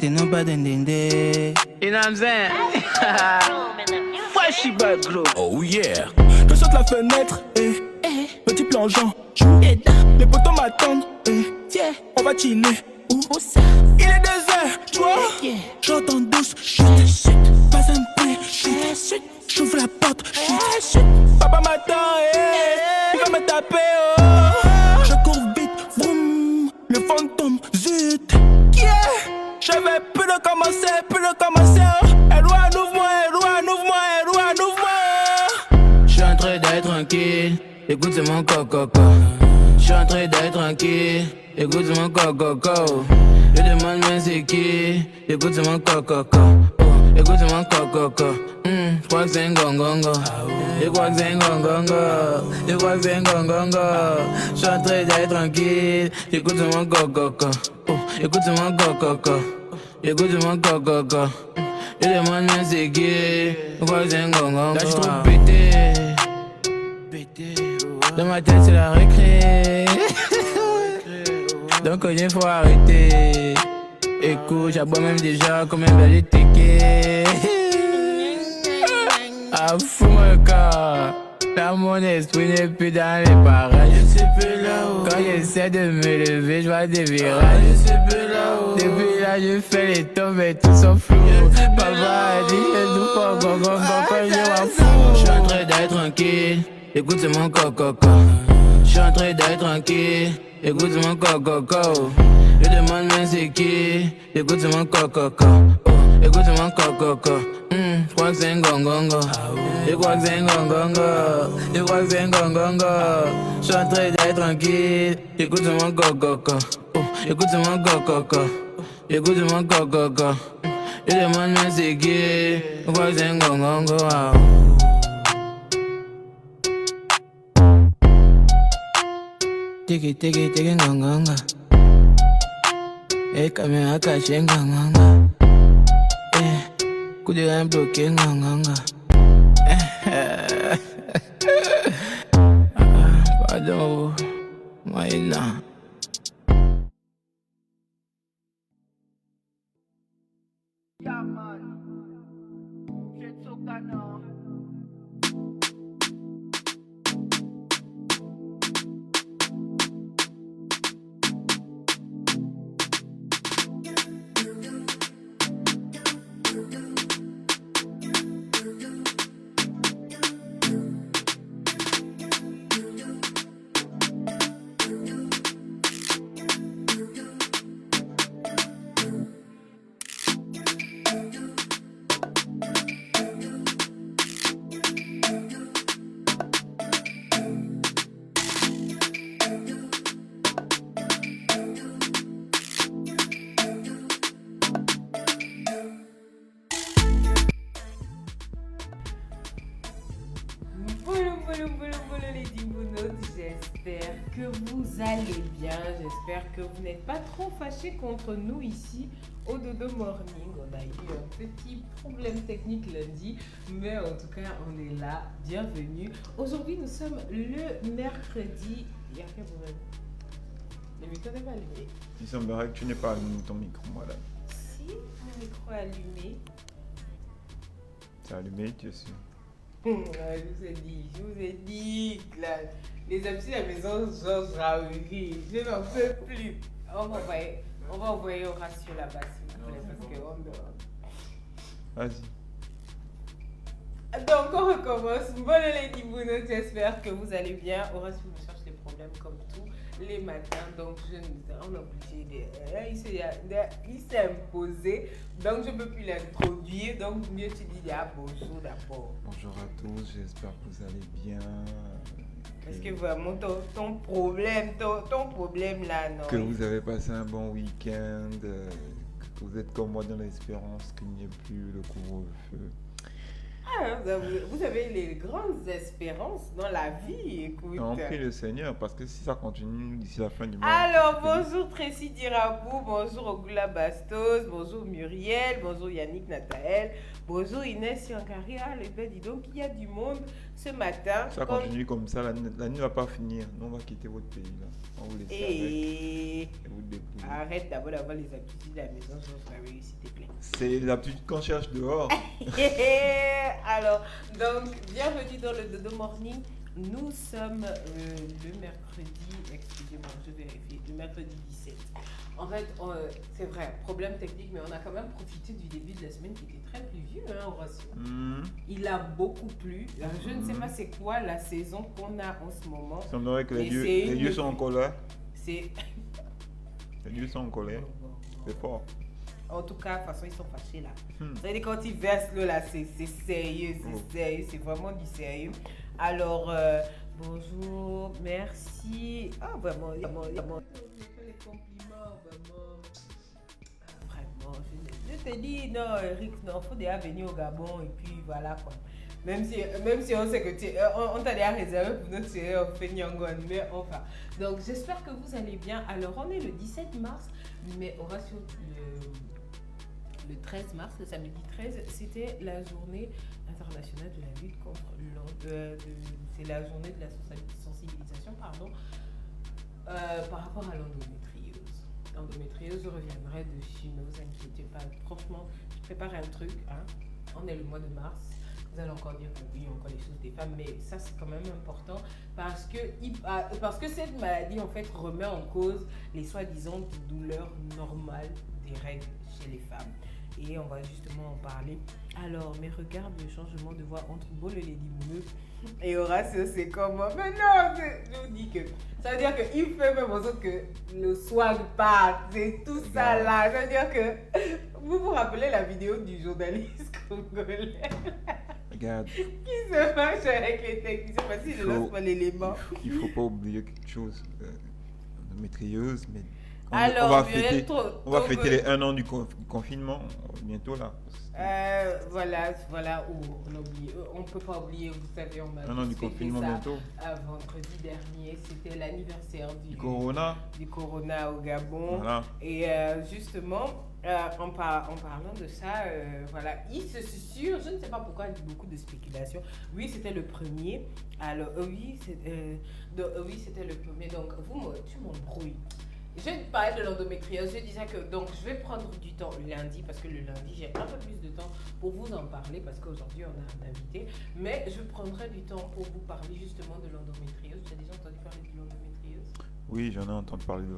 T'es non pas dindinde. You know what I'm saying? Wesh, bad gros. Oh yeah. Je saute la fenêtre, petit plongeon. Les potos m'attendent, on va chiller. Où ça? Il est 2h, tu vois? J'entends douce, chut, pas un peu, chut. J'ouvre la porte, chut. Papa m'attend, il va me taper, oh. Je cours vite, vroom, le fantôme, zut. J'avais plus de commencer, oh. Eloi, ouvre-moi. J'suis en train d'être tranquille, écoute c'est mon coco. J'suis en train d'être tranquille, écoute c'est mon coco. Je demande mais c'est qui, écoute c'est mon coco. Écoute c'est mon coco. J'crois que c'est un gongongo. Je crois que c'est un gongongo. J'suis en train d'être tranquille, écoute c'est mon coco. Écoute c'est mon coco. Écoute c'est mon coco. Je demande mais c'est qui, je crois que c'est un gongongo. Là j'suis trop pété. Dans ma tête c'est la récré. Donc il faut arrêter. Écoute, j'aboie même déjà comme un bel ticket. Ah fou mon corps. Là mon esprit n'est plus dans les parages. Je suis plus là-haut. Quand j'essaie de me lever, je vois des virages. Je suis plus là-haut. Depuis là je fais les tombes et tout sont flou. Papa a dit que tout pas gongon, je m'en fous. Je suis en train d'être tranquille, écoute c'est mon coco. Je suis en train d'être tranquille, écoute c'est mon coco. Je demande mais c'est qui, écoute c'est mon coco. Écoute c'est mon coco. Je crois que c'est un gongongo. Je crois que c'est un gongongo. Je suis en train d'être tranquille, écoute c'est mon coco. Écoute c'est mon coco. Écoute c'est mon coco. Je demande mais c'est qui, je crois que c'est un gongongo. Tiki ngonganga. Caméra cachée ngonganga. Coup de rein bloqué ngonganga. Pardon, moi non. Yeah man, c'est so canon. Bonjour les Dimbonotes, j'espère que vous allez bien, j'espère que vous n'êtes pas trop fâchés contre nous ici au Dodo Morning. On a eu un petit problème technique lundi, mais en tout cas on est là, bienvenue. Aujourd'hui nous sommes le mercredi, il y a quel problème? Le micro n'est pas allumé. Il semblerait que tu n'aies pas allumé ton micro, voilà. Si, mon micro est allumé. C'est allumé, tu es sûr? Je vous ai dit que les amis à la maison, Georges Raouli, je n'en peux plus. On va envoyer Horatio là-bas, s'il vous plaît, parce que Vas-y. Donc, on recommence. Bonne les Dimbonotes, j'espère que vous allez bien. Horatio nous cherche des problèmes comme tous les matins, donc on a obligé de... Il s'est imposé, donc je ne peux plus l'introduire, donc mieux tu dis bonjour d'abord. Bonjour à tous, j'espère que vous allez bien. Est-ce que vraiment ton problème là, non? Que vous avez passé un bon week-end, que vous êtes comme moi dans l'espérance qu'il n'y ait plus le couvre-feu. Ah, vous avez les grandes espérances dans la vie, écoute. On prie le Seigneur parce que si ça continue d'ici la fin du mois. Alors, bonjour Tracy Dirabou, bonjour Ogula Bastos, bonjour Muriel, bonjour Yannick Nathaël, bonjour Inès Yankari. Ah, les belles, dis donc, il y a du monde ce matin. Ça continue comme ça, la nuit ne va pas finir. Nous, on va quitter votre pays là. On vous laisse Et vous débrouiller. arrête d'abord d'avoir les habitudes de la maison, je vais réussir, s'il te plaît. C'est l'habitude qu'on cherche dehors. Alors, donc, bienvenue dans le Dodo Morning. Nous sommes le mercredi, excusez-moi, je vérifie, le mercredi 17. En fait, c'est vrai, problème technique, mais on a quand même profité du début de la semaine qui était très pluvieux, hein, Horatio. Il a beaucoup plu. Je ne sais pas c'est quoi la saison qu'on a en ce moment. Il semblerait que les dieux sont en colère. Les dieux sont en colère. C'est fort. En tout cas, de toute façon, ils sont fâchés là. C'est-à-dire quand ils versent l'eau là, c'est sérieux, c'est vraiment du sérieux. Alors, bonjour, merci. Ah, vraiment, les compliments, vraiment. Vraiment, je te dis, non, Eric, non, il faut déjà venir au Gabon et puis voilà quoi. Même si on sait que on t'a déjà réservé pour notre série, on fait Nyangon, mais enfin. Donc, j'espère que vous allez bien. Alors, on est le 17 mars, mais Horatio, le 13 mars, le samedi 13, c'était la journée internationale de la lutte contre c'est la journée de la sensibilisation, pardon, par rapport à l'endométriose. L'endométriose, je reviendrai dessus, ne vous inquiétez pas. Franchement, je prépare un truc, hein. On est le mois de mars. Vous allez encore dire que oui, encore les choses des femmes, mais ça c'est quand même important parce que cette maladie en fait remet en cause les soi-disant douleurs normales des règles chez les femmes. Et on va justement en parler. Alors, mais regarde le changement de voix entre Bol et Lady Mouleux et Horatio, c'est comment? Mais non, je vous dis que ça veut dire qu'il fait même aux autres que le swag part, c'est tout ça là. Ça veut dire que vous vous rappelez la vidéo du journaliste congolais Regarde. qui se fâche avec les techniciens parce qu'il ne lance pas l'élément. Il ne faut pas oublier quelque chose. Endométriose, mais Alors, on va fêter les 1 an du confinement bientôt là. Voilà où on a oublié. On ne peut pas oublier, vous savez, on a 1 an du confinement bientôt. Vendredi dernier, c'était l'anniversaire du corona au Gabon. Voilà. Et justement, en parlant de ça, voilà, il se susurre, je ne sais pas pourquoi, il y a beaucoup de spéculations. Oui, c'était le premier. Alors, oui, c'était le premier. Donc, tu m'embrouilles. Je parlais de l'endométriose, je disais que donc je vais prendre du temps lundi parce que le lundi j'ai un peu plus de temps pour vous en parler parce qu'aujourd'hui on a un invité, mais je prendrai du temps pour vous parler justement de l'endométriose. Tu as déjà entendu parler de l'endométriose? Oui, j'en ai entendu parler de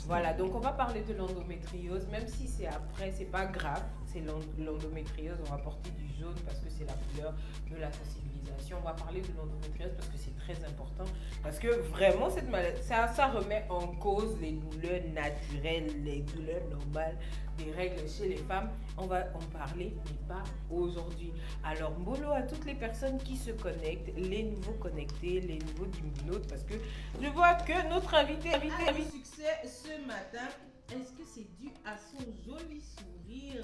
Voilà, donc on va parler de l'endométriose, même si c'est après, c'est pas grave, c'est l'endométriose, on va porter du jaune parce que c'est la couleur de la sensibilisation. On va parler de l'endométriose parce que c'est très important, parce que vraiment cette maladie, ça remet en cause les douleurs naturelles, les douleurs normales des règles chez les femmes. On va en parler, mais pas aujourd'hui. Alors, Mbolo à toutes les personnes qui se connectent, les nouveaux connectés, les nouveaux dimbonautes, parce que je vois que notre invité a du succès ce matin. Est-ce que c'est dû à son joli sourire?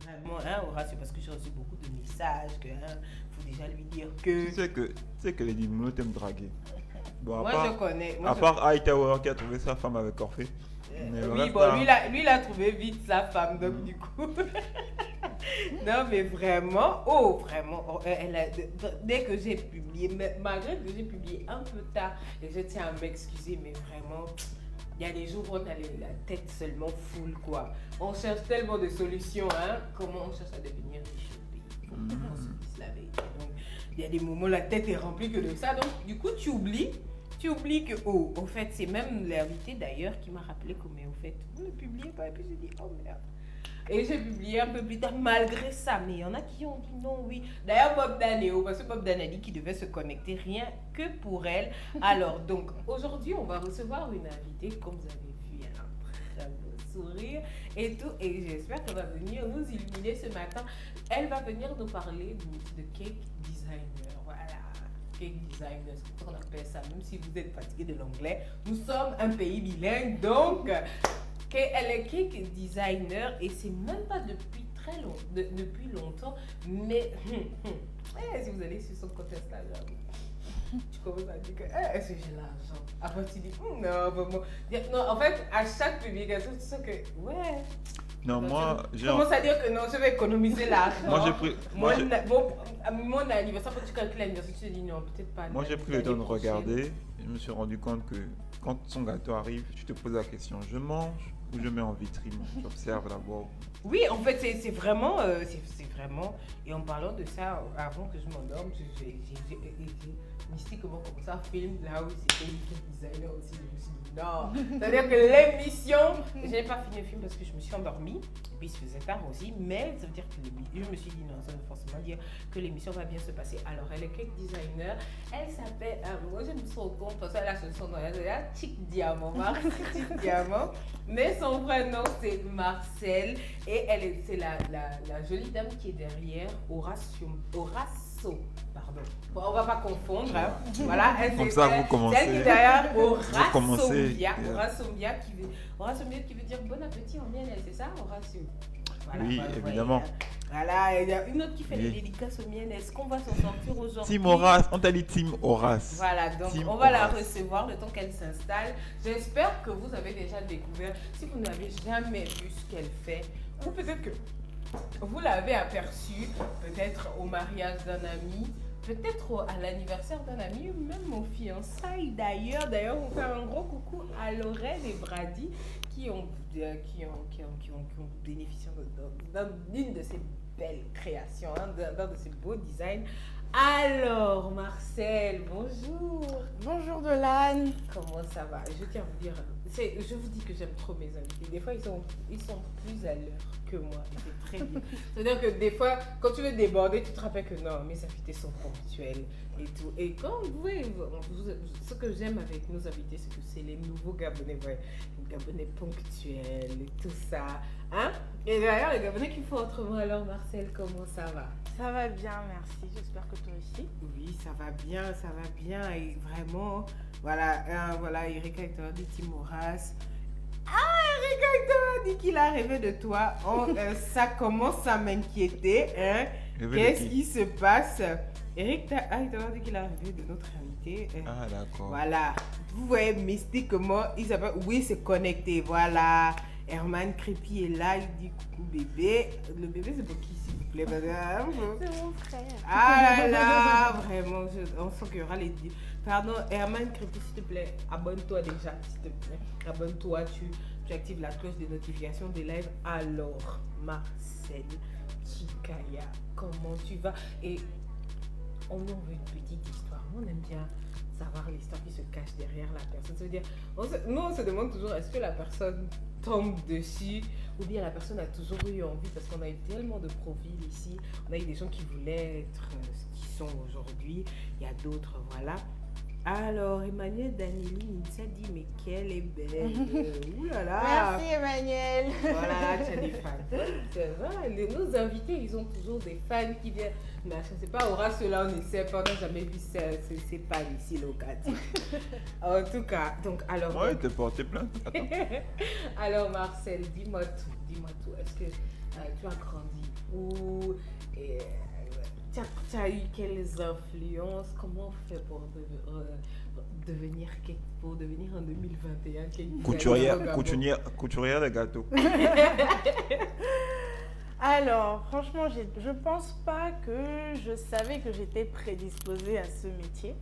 Vraiment, hein, Horatio, parce que j'ai reçu beaucoup de messages que faut déjà lui dire que... Tu sais que les dimbonautes aiment draguer. Bon, je connais. À part Hightower qui a trouvé sa femme avec Orphée. Oui, bon, lui, il a trouvé vite sa femme, donc du coup... Non, mais vraiment, dès que j'ai publié, malgré que j'ai publié un peu tard, et je tiens à m'excuser, mais vraiment, il y a des jours où on a la tête seulement full, quoi. On cherche tellement de solutions, hein. Comment on cherche à devenir riche au pays? On se dise la vérité. Donc, il y a des moments où la tête est remplie que de ça, donc du coup, tu oublies que, au fait, c'est même l'invité d'ailleurs qui m'a rappelé que, mais au fait, vous ne publiez pas, et puis j'ai dit, oh merde. Et j'ai publié un peu plus tard, malgré ça. Mais il y en a qui ont dit non, oui. D'ailleurs, Bob Danéo, parce que Bob Dan a dit qu'il devait se connecter rien que pour elle. Alors, donc, aujourd'hui, on va recevoir une invitée, comme vous avez vu, elle a un très beau sourire et tout. Et j'espère qu'elle va venir nous illuminer ce matin. Elle va venir nous parler de cake designer. Voilà. Cake designer, c'est ce qu'on appelle ça, même si vous êtes fatigué de l'anglais. Nous sommes un pays bilingue, donc... qu'elle est cake designer et c'est même pas depuis très longtemps, depuis longtemps, mais si vous allez sur son compte Instagram, tu commences à dire que est-ce que j'ai l'argent? Après tu dis non, vraiment. Non, en fait, à chaque publication, tu sens que ouais. Non, moi, je commence à dire que non, je vais économiser l'argent. Moi, j'ai pris. Mon anniversaire, quand tu calcules l'anniversaire, tu te dis non, peut-être pas. Moi, j'ai pris le temps de regarder. Je me suis rendu compte que quand son gâteau arrive, tu te poses la question, je mange ou je mets en vitrine? J'observe d'abord. Oui, en fait, c'est vraiment, et en parlant de ça, avant que je m'endorme, j'ai mystiquement commencé à filmer là où c'était une designer aussi. Je me suis dit non, c'est-à-dire que l'émission, je n'ai pas fini le film parce que je me suis endormie, et puis il se faisait tard aussi, mais ça veut dire que je me suis dit non, ça veut forcément dire que l'émission va bien se passer. Alors, elle est cake designer, elle s'appelle, moi j'aime son compte parce qu'elle a ce son dans la Chic Diamant, Chic Diamant, mais son vrai nom c'est Marcel, et c'est la jolie dame qui est derrière Horacio, pardon. Bon, on va pas confondre. Hein. Voilà, comme ça vous commencez. Celle qui est derrière Horasombia qui veut dire bon appétit en miel, c'est ça, Horacio? Voilà, oui, évidemment. Voilà, il y a une autre qui fait les dédicaces au miel. Est-ce qu'on va s'en sortir aujourd'hui? Team Horace, on t'a dit Team Horace. Voilà, donc Team on va Horace. la recevoir le temps qu'elle s'installe. J'espère que vous avez déjà découvert. Si vous n'avez jamais vu ce qu'elle fait, ou peut-être que vous l'avez aperçu, peut-être au mariage d'un ami, peut-être à l'anniversaire d'un ami, ou même aux fiançailles d'ailleurs. D'ailleurs, on fait un gros coucou à Lorraine et Brady qui ont bénéficié d'une de ces belles créations, hein, d'un de ces beaux designs. Alors, Marcel, bonjour. Bonjour Dolan. Comment ça va? Je tiens à vous dire, je vous dis que j'aime trop mes invités. Des fois, ils sont plus à l'heure que moi. Et c'est très bien. C'est-à-dire que des fois, quand tu veux déborder, tu te rappelles que non, mes invités sont ponctuels et tout. Et quand ce que j'aime avec nos invités, c'est que c'est les nouveaux Gabonais, ouais, les Gabonais ponctuels et tout ça. Hein? Et d'ailleurs, les Gabonais qui font autrement. Alors, Marcel, comment ça va? Ça va bien, merci. J'espère que toi aussi. Oui, ça va bien. Et vraiment, voilà, Erika Hector dit Team Horace. Erika Hector dit qu'il a rêvé de toi. Ça commence à m'inquiéter. Hein? Qu'est-ce qui se passe? Erika Hector dit qu'il a rêvé de notre invité. Ah, d'accord. Voilà. Vous voyez mystiquement, il s'appelle. Oui, c'est connecté. Voilà. Herman Crépi est là, il dit coucou bébé. Le bébé, c'est pour qui, s'il vous plaît, madame? C'est mon frère. Ah là là, vraiment, on sent qu'il y aura les... Pardon, Herman Crépi, s'il te plaît, abonne-toi déjà, s'il te plaît. Abonne-toi, tu actives la cloche de notification des lives. Alors, Marcel Chikaya, comment tu vas? Et on en veut une petite histoire. On aime bien savoir l'histoire qui se cache derrière la personne. Ça veut dire, nous on se demande toujours, est-ce que la personne tombe dessus ou bien la personne a toujours eu envie, parce qu'on a eu tellement de profils ici. On a eu des gens qui voulaient être ce qu'ils sont aujourd'hui. Il y a d'autres, voilà. Alors, Emmanuel Danieli Nitsa dit, mais qu'elle est belle. Ouh là là. Merci Emmanuel. Voilà, tu as des fans. C'est vrai, nos invités, ils ont toujours des fans qui viennent. Mais je ne sais pas, Horace, là, on essaie pas, on n'a jamais vu ces fans ici locatifs. En tout cas, donc, alors... Ouais, t'es porté plainte. Attends. Alors, Marcel, dis-moi tout. Est-ce que tu as grandi où? Tu as eu quelles influences? Comment on fait pour devenir en 2021 couturière de gâteaux. Alors, franchement, je pense pas que je savais que j'étais prédisposée à ce métier.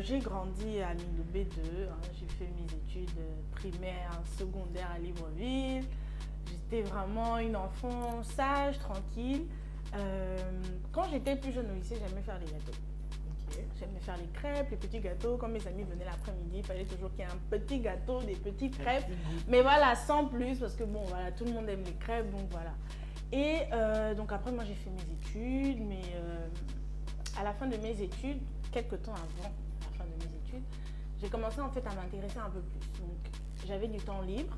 J'ai grandi à Milou B2, hein, j'ai fait mes études primaires, secondaires à Libreville. J'étais vraiment une enfant sage, tranquille. Quand j'étais plus jeune au lycée, j'aimais faire les gâteaux. Okay. J'aimais faire les crêpes, les petits gâteaux. Quand mes amis venaient l'après-midi, il fallait toujours qu'il y ait un petit gâteau, des petites crêpes. Mais voilà, sans plus, parce que bon, voilà, tout le monde aime les crêpes, donc voilà. Et donc après, moi, j'ai fait mes études, mais à la fin de mes études, quelques temps avant la fin de mes études, j'ai commencé en fait à m'intéresser un peu plus. Donc, j'avais du temps libre.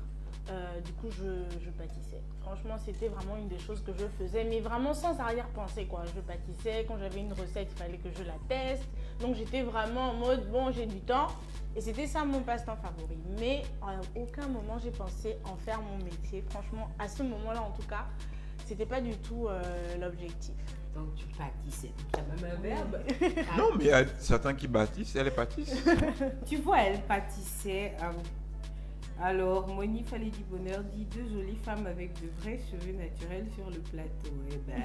Du coup, je pâtissais. Franchement, c'était vraiment une des choses que je faisais, mais vraiment sans arrière-pensée, quoi. Je pâtissais. Quand j'avais une recette, il fallait que je la teste. Donc, j'étais vraiment en mode, bon, j'ai du temps. Et c'était ça mon passe-temps favori. Mais à aucun moment, j'ai pensé en faire mon métier. Franchement, à ce moment-là, en tout cas, c'était pas du tout l'objectif. Donc tu pâtissais. Tu as même un verbe. Non, mais il y a certains qui bâtissent, elle pâtisse. Tu vois, elle pâtissait. Alors, Moni Fallait du Bonheur dit 2 jolies femmes avec de vrais cheveux naturels sur le plateau. Eh ben,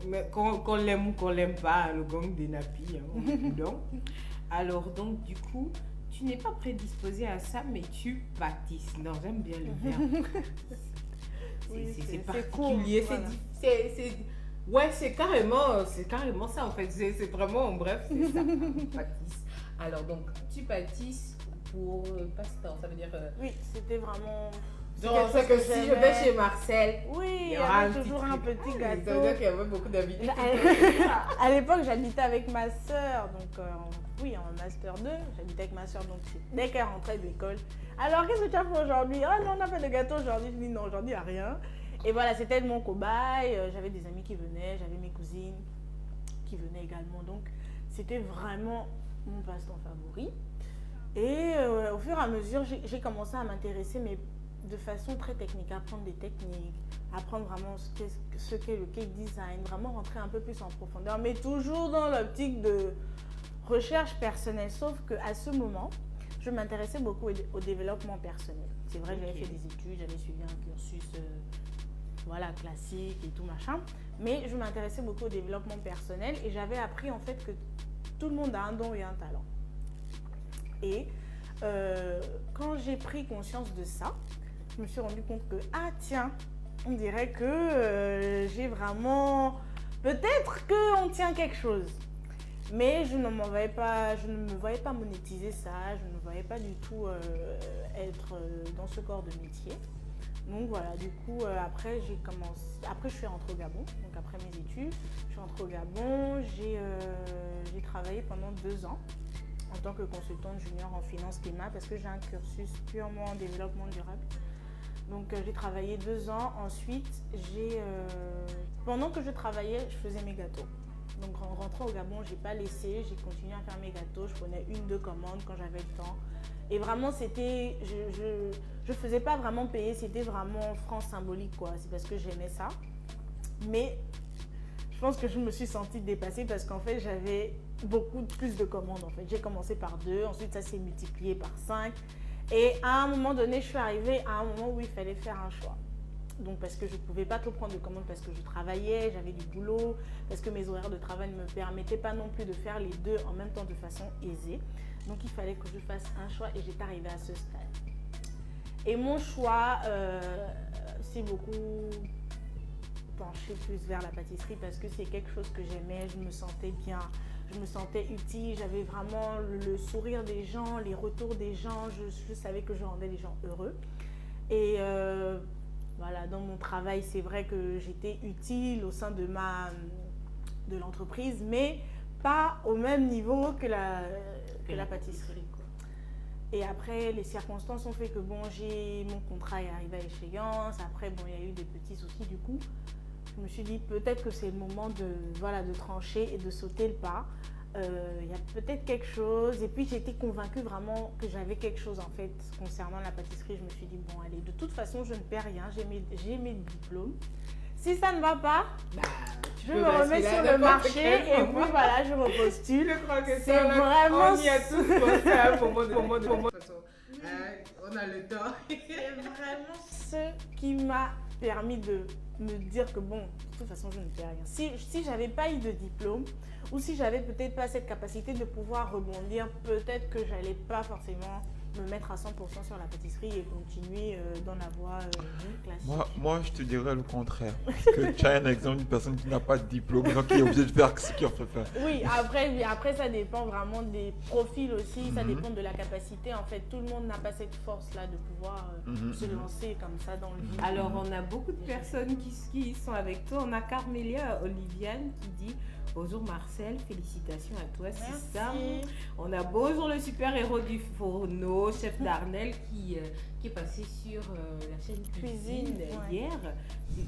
mais qu'on l'aime ou qu'on l'aime pas, le gang des nappies, hein, on est dedans. Alors, donc, du coup, tu n'es pas prédisposée à ça, mais tu pâtisses. Non, j'aime bien le verbe. Oui, C'est court, particulier, voilà. c'est carrément ça en fait. C'est vraiment, bref, c'est ça. Pâtisse. Alors donc, tu pâtisses pour passe-temps, ça veut dire. Oui, c'était vraiment. Genre, c'est que si je vais chez Marcel, oui, il y y aura avait toujours un truc. petit Ça veut gâteau. dire qu'il y avait beaucoup d'invités. À l'époque, j'habitais avec ma soeur, donc oui, en master 2, j'habitais avec ma soeur, donc dès qu'elle rentrait de l'école. Alors, qu'est-ce que tu as fait aujourd'hui? Oh non, on n'a pas de gâteau aujourd'hui. Je dis non, aujourd'hui, il n'y a rien. Et voilà, c'était mon cobaye. J'avais des amis qui venaient, j'avais mes cousines qui venaient également. Donc, c'était vraiment mon passe-temps favori. Et au fur et à mesure, j'ai commencé à m'intéresser, mais de façon très technique, apprendre des techniques, apprendre vraiment ce qu'est le cake design, vraiment rentrer un peu plus en profondeur, mais toujours dans l'optique de recherche personnelle. Sauf qu'à ce moment, je m'intéressais beaucoup au développement personnel. C'est vrai que j'avais fait des études, j'avais suivi un cursus voilà, classique et tout machin, mais je m'intéressais beaucoup au développement personnel et j'avais appris en fait que tout le monde a un don et un talent. Et quand j'ai pris conscience de ça, je me suis rendu compte que, ah tiens, on dirait que j'ai vraiment... Peut-être qu'on tient quelque chose. Mais je ne me voyais pas monétiser ça, je ne voyais pas du tout être dans ce corps de métier. Donc voilà, du coup, après je suis rentrée au Gabon, donc après mes études, je suis rentrée au Gabon, j'ai travaillé pendant 2 ans en tant que consultante junior en finance climat parce que j'ai un cursus purement en développement durable. Donc j'ai travaillé 2 ans. Ensuite, pendant que je travaillais, je faisais mes gâteaux. Donc en rentrant au Gabon, j'ai pas laissé, j'ai continué à faire mes gâteaux. Je prenais 1-2 commandes quand j'avais le temps. Et vraiment, c'était, je faisais pas vraiment payer, c'était vraiment franc symbolique quoi. C'est parce que j'aimais ça. Mais je pense que je me suis sentie dépassée parce qu'en fait, j'avais beaucoup plus de commandes en fait. J'ai commencé par 2, ensuite ça s'est multiplié par 5. Et à un moment donné, je suis arrivée à un moment où il fallait faire un choix. Donc parce que je ne pouvais pas trop prendre de commandes parce que je travaillais, j'avais du boulot, parce que mes horaires de travail ne me permettaient pas non plus de faire les 2 en même temps de façon aisée. Donc il fallait que je fasse un choix et j'étais arrivée à ce stade. Et mon choix, c'est beaucoup penché plus vers la pâtisserie parce que c'est quelque chose que j'aimais, je me sentais bien. Je me sentais utile, j'avais vraiment le sourire des gens, les retours des gens, je savais que je rendais les gens heureux. Et voilà, dans mon travail, c'est vrai que j'étais utile au sein de l'entreprise, mais pas au même niveau que la pâtisserie. Quoi. Et après, les circonstances ont fait que bon, mon contrat est arrivé à échéance. Après, bon, il y a eu des petits soucis du coup. Je me suis dit peut-être que c'est le moment de trancher et de sauter le pas. Il y a peut-être quelque chose. Et puis j'étais convaincue vraiment que j'avais quelque chose en fait concernant la pâtisserie. Je me suis dit bon allez, de toute façon je ne perds rien. J'ai mes diplômes. Si ça ne va pas, je me remets sur le marché et puis voilà, je repostule. Je crois que c'est vraiment... On y a tous pensé à un moment. On a le temps. C'est vraiment ce qui m'a permis de me dire que bon, de toute façon, je ne fais rien. Si je n'avais pas eu de diplôme ou si j'avais peut-être pas cette capacité de pouvoir rebondir, peut-être que j'allais pas forcément me mettre à 100% sur la pâtisserie et continuer dans la voie classique. Moi, je te dirais le contraire. Parce que tu as un exemple d'une personne qui n'a pas de diplôme, donc qui est obligée de faire ce qu'il en fait faire. Oui, après, ça dépend vraiment des profils aussi, ça dépend de la capacité. En fait, tout le monde n'a pas cette force-là de pouvoir se lancer comme ça dans le vide. Alors, on a beaucoup de personnes qui sont avec toi. On a Carmélia Oliviane qui dit bonjour Marcel, félicitations à toi, c'est ça. On a bonjour le super-héros du fourneau, chef d'Arnel qui est passé sur la chaîne Cuisine hier.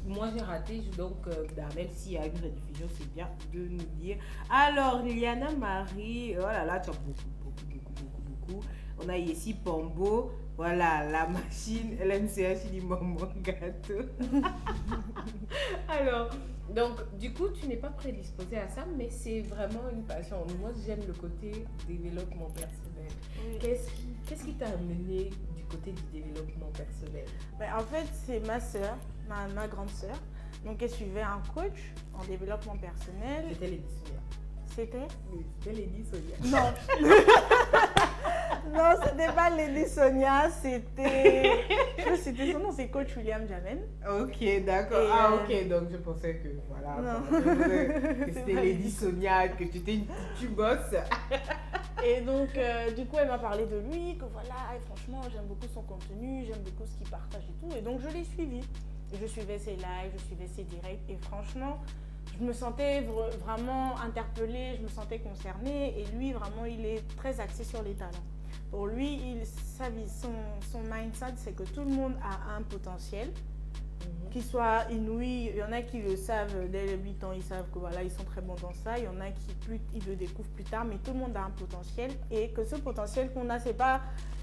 Moi j'ai raté, donc Darnel, s'il y a une rediffusion, c'est bien de nous dire. Alors Liliana Marie, oh là là, tu as beaucoup. On a ici Pombo, voilà, la machine, LMCH, il dit maman gâteau. Alors, donc du coup, tu n'es pas prédisposée à ça, mais c'est vraiment une passion. Moi, j'aime le côté développement personnel. Oui. Qu'est-ce qui t'a amené du côté du développement personnel? En fait, c'est ma soeur, ma grande soeur. Donc, elle suivait un coach en développement personnel. C'était Lady Sonia. C'était? Oui, c'était Lady Sonia. Non. Non, c'était pas Lady Sonia, c'était son nom, c'est coach William Jamen. Ok, d'accord. Ok, donc je pensais que voilà, que c'était Lady Sonia, que tu étais une petite bosse. Et donc, du coup, elle m'a parlé de lui, que voilà, et franchement, j'aime beaucoup son contenu, j'aime beaucoup ce qu'il partage et tout. Et donc, je l'ai suivi. Je suivais ses lives, je suivais ses directs. Et franchement, je me sentais vraiment interpellée, je me sentais concernée. Et lui, vraiment, il est très axé sur les talents. Pour lui, son mindset, c'est que tout le monde a un potentiel, qu'il soit inouï. Il y en a qui le savent dès les 8 ans, ils savent que voilà, ils sont très bons dans ça. Il y en a ils le découvrent plus tard, mais tout le monde a un potentiel. Et que ce potentiel qu'on a,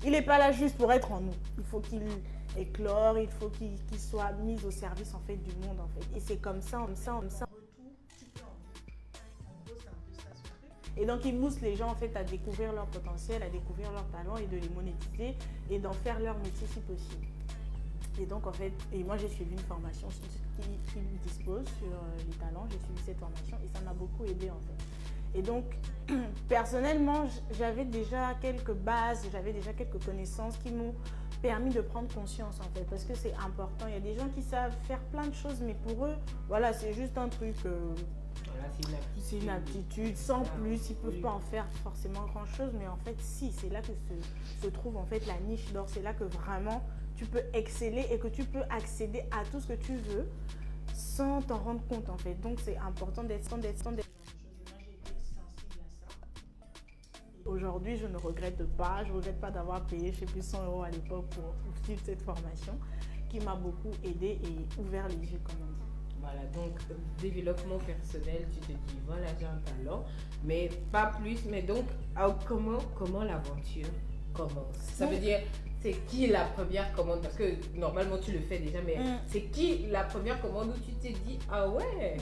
il n'est pas là juste pour être en nous. Il faut qu'il éclore, il faut qu'il soit mis au service en fait, du monde. En fait. Et c'est comme ça. Et donc, ils poussent les gens en fait, à découvrir leur potentiel, à découvrir leur talent et de les monétiser et d'en faire leur métier si possible. Et donc, en fait, moi, j'ai suivi une formation qui dispose sur les talents. J'ai suivi cette formation et ça m'a beaucoup aidé en fait. Et donc, personnellement, j'avais déjà quelques bases, j'avais déjà quelques connaissances qui m'ont permis de prendre conscience en fait, parce que c'est important. Il y a des gens qui savent faire plein de choses, mais pour eux, voilà, c'est juste un truc... Voilà, c'est une aptitude, sans plus, ils ne peuvent pas en faire forcément grand-chose, mais en fait, si, c'est là que se trouve en fait la niche d'or, c'est là que vraiment tu peux exceller et que tu peux accéder à tout ce que tu veux sans t'en rendre compte en fait. Donc, c'est important d'être Aujourd'hui, je ne regrette pas d'avoir payé, je sais plus, 100 € à l'époque pour suivre cette formation qui m'a beaucoup aidé et ouvert les yeux quand même. Voilà, donc développement personnel, tu te dis voilà, j'ai un talent, mais pas plus. Mais donc, comment l'aventure commence? Ça veut dire, c'est qui la première commande? Parce que normalement tu le fais déjà, mais c'est qui la première commande où tu t'es dit ah ouais,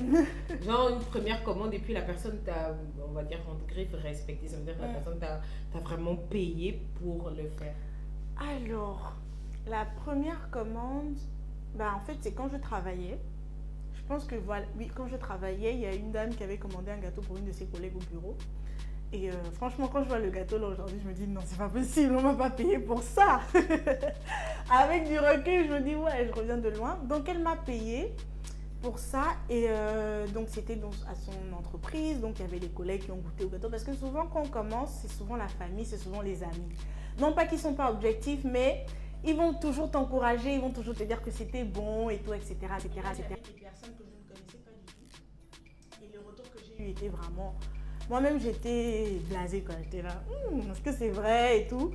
genre une première commande et puis la personne t'a, on va dire entre griffes, respecté. Ça veut dire que la personne t'a vraiment payé pour le faire. Alors, la première commande, en fait, c'est quand je travaillais. Je pense que voilà, oui, quand je travaillais, il y a une dame qui avait commandé un gâteau pour une de ses collègues au bureau. Et franchement, quand je vois le gâteau là aujourd'hui, je me dis non, c'est pas possible, on m'a pas payé pour ça. Avec du recul, je me dis ouais, je reviens de loin. Donc elle m'a payé pour ça et donc c'était à son entreprise. Donc il y avait les collègues qui ont goûté au gâteau parce que souvent quand on commence, c'est souvent la famille, c'est souvent les amis. Non pas qu'ils sont pas objectifs, mais ils vont toujours t'encourager, ils vont toujours te dire que c'était bon et tout, etc. Des personnes que je ne connaissais pas du tout. Et le retour que j'ai eu était vraiment... Moi-même, j'étais blasée quand j'étais là. Est-ce que c'est vrai et tout?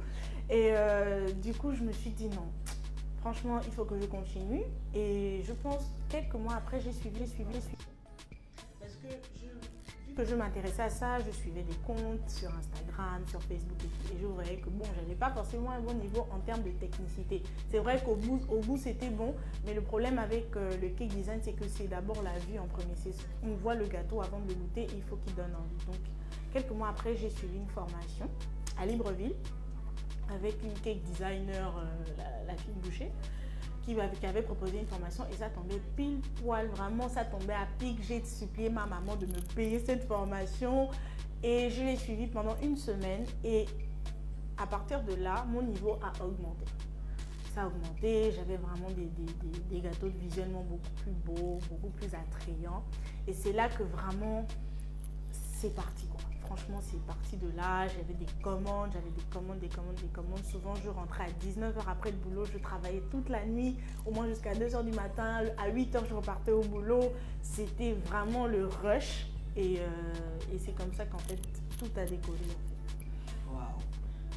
Et du coup, je me suis dit non. Franchement, il faut que je continue. Et je pense, quelques mois après, j'ai suivi. Parce que vu que je m'intéressais à ça, je suivais des comptes sur Instagram, sur Facebook et je voyais que bon, je n'avais pas forcément un bon niveau en termes de technicité. C'est vrai qu'au bout c'était bon, mais le problème avec le cake design, c'est que c'est d'abord la vue en premier. On voit le gâteau avant de le goûter et il faut qu'il donne envie. Donc, quelques mois après, j'ai suivi une formation à Libreville avec une cake designer, la fille Boucher, qui avait proposé une formation et ça tombait pile poil, vraiment ça tombait à pic. J'ai supplié ma maman de me payer cette formation et je l'ai suivie pendant une semaine et à partir de là, mon niveau a augmenté. ça a augmenté. J'avais vraiment des gâteaux visuellement beaucoup plus beaux, beaucoup plus attrayants. Et c'est là que vraiment, c'est parti, quoi. Franchement, c'est parti de là. J'avais des commandes, des commandes. Souvent, je rentrais à 19h après le boulot. Je travaillais toute la nuit, au moins jusqu'à 2h du matin. À 8h, je repartais au boulot. C'était vraiment le rush. Et c'est comme ça qu'en fait, tout a décollé. Waouh,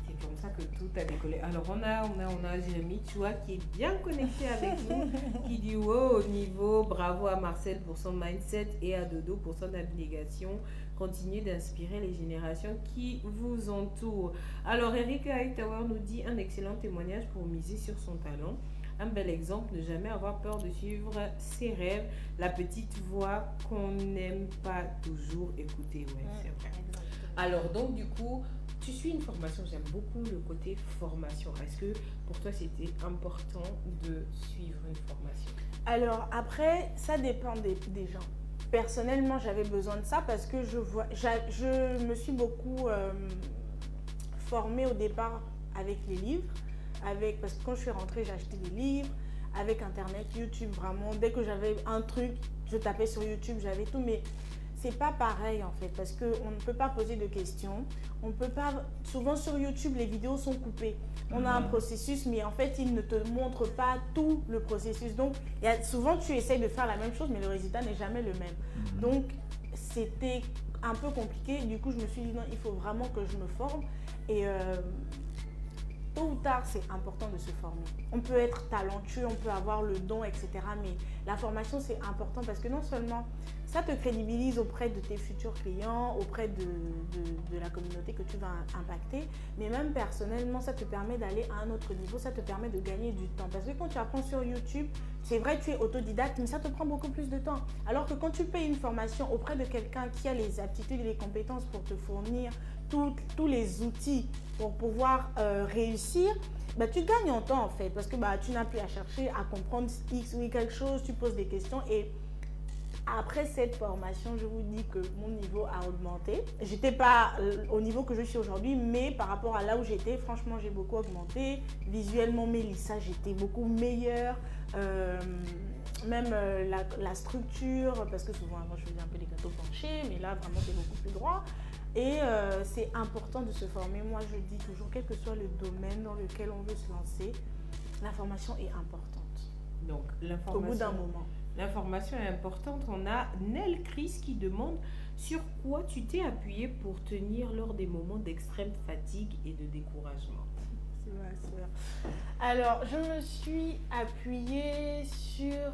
c'est comme ça que tout a décollé. Alors, on a Jérémy, tu vois, qui est bien connecté avec nous, qui dit wow, au niveau, bravo à Marcel pour son mindset et à Dodo pour son abnégation. Continuez d'inspirer les générations qui vous entourent. Alors, Eric Hightower nous dit un excellent témoignage pour miser sur son talent. Un bel exemple, ne jamais avoir peur de suivre ses rêves. La petite voix qu'on n'aime pas toujours écouter. Ouais, c'est vrai. Alors, donc, du coup, tu suis une formation. J'aime beaucoup le côté formation. Est-ce que pour toi, c'était important de suivre une formation? Alors, après, ça dépend des gens. Personnellement, j'avais besoin de ça parce que je me suis beaucoup formée au départ avec les livres. Parce que quand je suis rentrée, j'ai acheté des livres. Avec Internet, YouTube, vraiment, dès que j'avais un truc, je tapais sur YouTube, j'avais tout. Mais c'est pas pareil en fait, parce qu'on ne peut pas poser de questions. On peut pas. Souvent sur YouTube, les vidéos sont coupées. On a un processus, mais en fait, ils ne te montrent pas tout le processus. Donc, souvent, tu essayes de faire la même chose, mais le résultat n'est jamais le même. Donc, c'était un peu compliqué. Du coup, je me suis dit, non, il faut vraiment que je me forme. Et tôt ou tard, c'est important de se former. On peut être talentueux, on peut avoir le don, etc. Mais la formation, c'est important parce que non seulement ça te crédibilise auprès de tes futurs clients, auprès de la communauté que tu vas impacter, mais même personnellement, ça te permet d'aller à un autre niveau, ça te permet de gagner du temps. Parce que quand tu apprends sur YouTube, c'est vrai, tu es autodidacte, mais ça te prend beaucoup plus de temps. Alors que quand tu payes une formation auprès de quelqu'un qui a les aptitudes et les compétences pour te fournir tous les outils pour pouvoir réussir, bah, tu gagnes en temps en fait, parce que bah, tu n'as plus à chercher à comprendre X ou quelque chose, tu poses des questions et après cette formation, je vous dis que mon niveau a augmenté. J'étais pas au niveau que je suis aujourd'hui, mais par rapport à là où j'étais, franchement, j'ai beaucoup augmenté. Visuellement, Mélissa, j'étais beaucoup meilleure. Même la structure, parce que souvent avant je faisais un peu des gâteaux penchés, mais là vraiment c'est beaucoup plus droit. Et c'est important de se former. Moi je dis toujours, quel que soit le domaine dans lequel on veut se lancer, l'information est importante. Donc l'information, au bout d'un moment. L'information est importante. On a Nel Chris qui demande sur quoi tu t'es appuyé pour tenir lors des moments d'extrême fatigue et de découragement. C'est vrai. Alors, je me suis appuyée sur...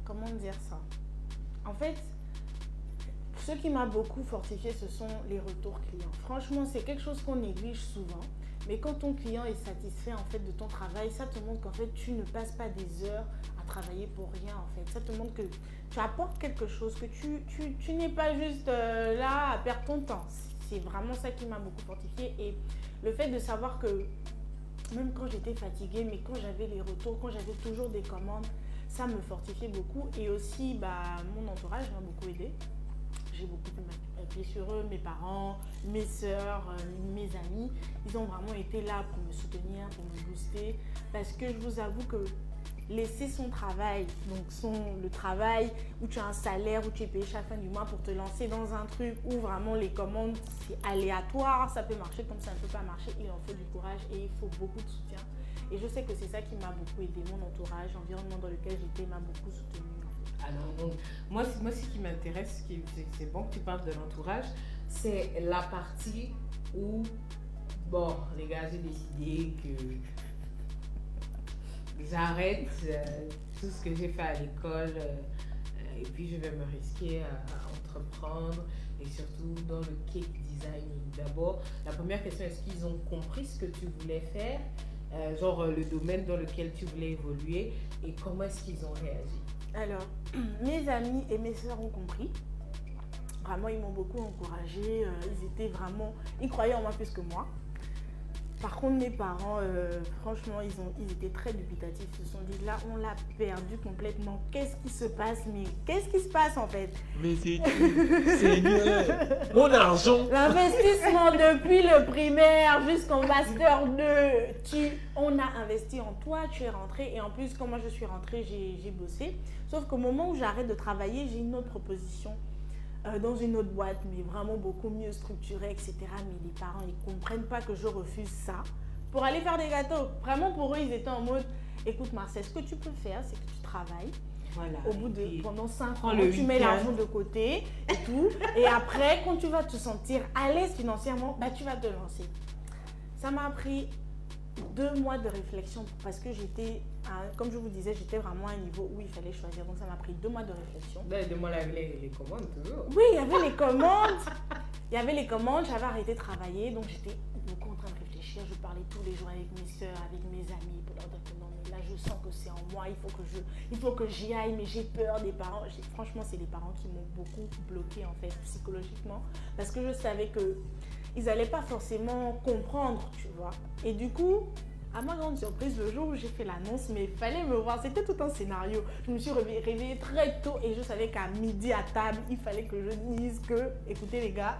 comment dire ça? En fait, ce qui m'a beaucoup fortifié, ce sont les retours clients. Franchement, c'est quelque chose qu'on néglige souvent. Mais quand ton client est satisfait en fait de ton travail, ça te montre qu'en fait tu ne passes pas des heures à travailler pour rien en fait. Ça te montre que tu apportes quelque chose, que tu n'es pas juste là à perdre ton temps. C'est vraiment ça qui m'a beaucoup fortifiée. Et le fait de savoir que même quand j'étais fatiguée, mais quand j'avais les retours, quand j'avais toujours des commandes, ça me fortifiait beaucoup. Et aussi mon entourage m'a beaucoup aidée. J'ai beaucoup pu m'appuyer sur eux, mes parents, mes soeurs, mes amis. Ils ont vraiment été là pour me soutenir, pour me booster. Parce que je vous avoue que laisser son travail, donc le travail où tu as un salaire, où tu es payé chaque fin du mois pour te lancer dans un truc où vraiment les commandes, c'est aléatoire, ça peut marcher comme ça ne peut pas marcher. Il en faut du courage et il faut beaucoup de soutien. Et je sais que c'est ça qui m'a beaucoup aidé. Mon entourage, l'environnement dans lequel j'étais m'a beaucoup soutenue. Alors, donc, moi, ce qui m'intéresse, c'est bon que tu parles de l'entourage, c'est la partie où, bon, les gars, j'ai décidé que j'arrête tout ce que j'ai fait à l'école et puis je vais me risquer à entreprendre et surtout dans le cake designing. D'abord, la première question, est-ce qu'ils ont compris ce que tu voulais faire, genre le domaine dans lequel tu voulais évoluer et comment est-ce qu'ils ont réagi? Alors, mes amis et mes soeurs ont compris. Vraiment, ils m'ont beaucoup encouragée. Ils croyaient en moi plus que moi. Par contre, mes parents, franchement, ils étaient très dubitatifs. Ils se sont dit, là, on l'a perdu complètement. Qu'est-ce qui se passe? Mais qu'est-ce qui se passe en fait? Mes études, Seigneur, mon argent. L'investissement depuis le primaire jusqu'au master 2, on a investi en toi, tu es rentré. Et en plus, quand moi je suis rentrée, j'ai bossé. Sauf qu'au moment où j'arrête de travailler, j'ai une autre proposition. Dans une autre boîte, mais vraiment beaucoup mieux structurée, etc. Mais les parents, ils ne comprennent pas que je refuse ça pour aller faire des gâteaux. Vraiment, pour eux, ils étaient en mode, écoute Marcel, ce que tu peux faire, c'est que tu travailles. Voilà. Au bout de, pendant 5 ans, le tu mets l'argent de côté et tout. Et après, quand tu vas te sentir à l'aise financièrement, bah, tu vas te lancer. Ça m'a pris 2 mois de réflexion parce que j'étais, comme je vous disais, j'étais vraiment à un niveau où il fallait choisir. Donc ça m'a pris 2 mois de réflexion. Demande les commandes toujours. Oui, il y avait les commandes. Il y avait les commandes, j'avais arrêté de travailler. Donc j'étais beaucoup en train de réfléchir. Je parlais tous les jours avec mes soeurs, avec mes amis pour leur dire que non, mais là je sens que c'est en moi, il faut que j'y aille, mais j'ai peur des parents. Franchement, c'est les parents qui m'ont beaucoup bloquée en fait, psychologiquement. Parce que je savais que ils n'allaient pas forcément comprendre, tu vois. Et du coup, à ma grande surprise, le jour où j'ai fait l'annonce, mais il fallait me voir, c'était tout un scénario. Je me suis réveillée très tôt et je savais qu'à midi à table, il fallait que je dise que, écoutez les gars,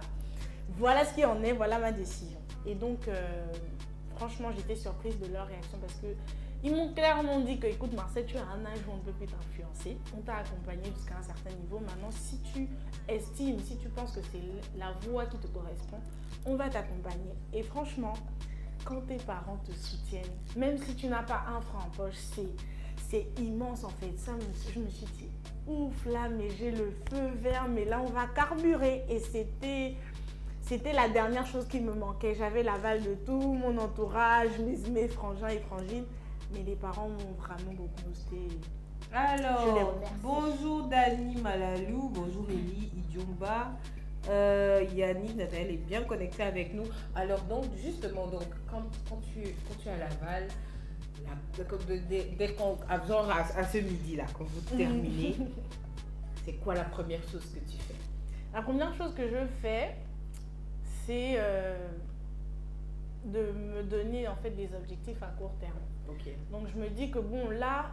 voilà ce qui en est, voilà ma décision. Et donc, franchement, j'étais surprise de leur réaction parce que ils m'ont clairement dit que, écoute Marcel, tu as un âge où on ne peut plus t'influencer. On t'a accompagné jusqu'à un certain niveau. Maintenant, si tu estimes, si tu penses que c'est la voie qui te correspond, on va t'accompagner. Et franchement, quand tes parents te soutiennent, même si tu n'as pas un franc en poche, c'est immense en fait. Ça, je me suis dit, ouf là, mais j'ai le feu vert, mais là on va carburer. Et c'était la dernière chose qui me manquait. J'avais l'aval de tout mon entourage, mes frangins et frangines. Mais les parents m'ont vraiment beaucoup boosté. Alors, bonjour Dani Malalou, bonjour Elie Idjomba, Yannick, Nathalie est bien connectée avec nous. Alors donc, justement, donc, quand tu as l'aval, dès qu'on genre à ce midi-là, quand vous terminez, c'est quoi la première chose que tu fais? La première chose que je fais, c'est de me donner en fait des objectifs à court terme. Okay. Donc je me dis que bon là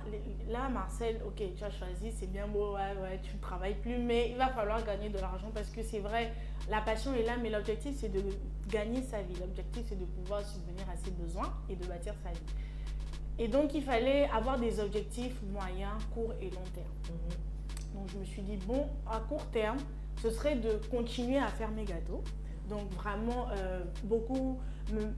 Marcel, ok, tu as choisi, c'est bien beau, ouais, tu ne travailles plus, mais il va falloir gagner de l'argent parce que c'est vrai, la passion est là, mais l'objectif c'est de gagner sa vie. L'objectif c'est de pouvoir subvenir à ses besoins et de bâtir sa vie. Et donc il fallait avoir des objectifs moyens, courts et long terme. Donc je me suis dit bon, à court terme, ce serait de continuer à faire mes gâteaux. Donc vraiment beaucoup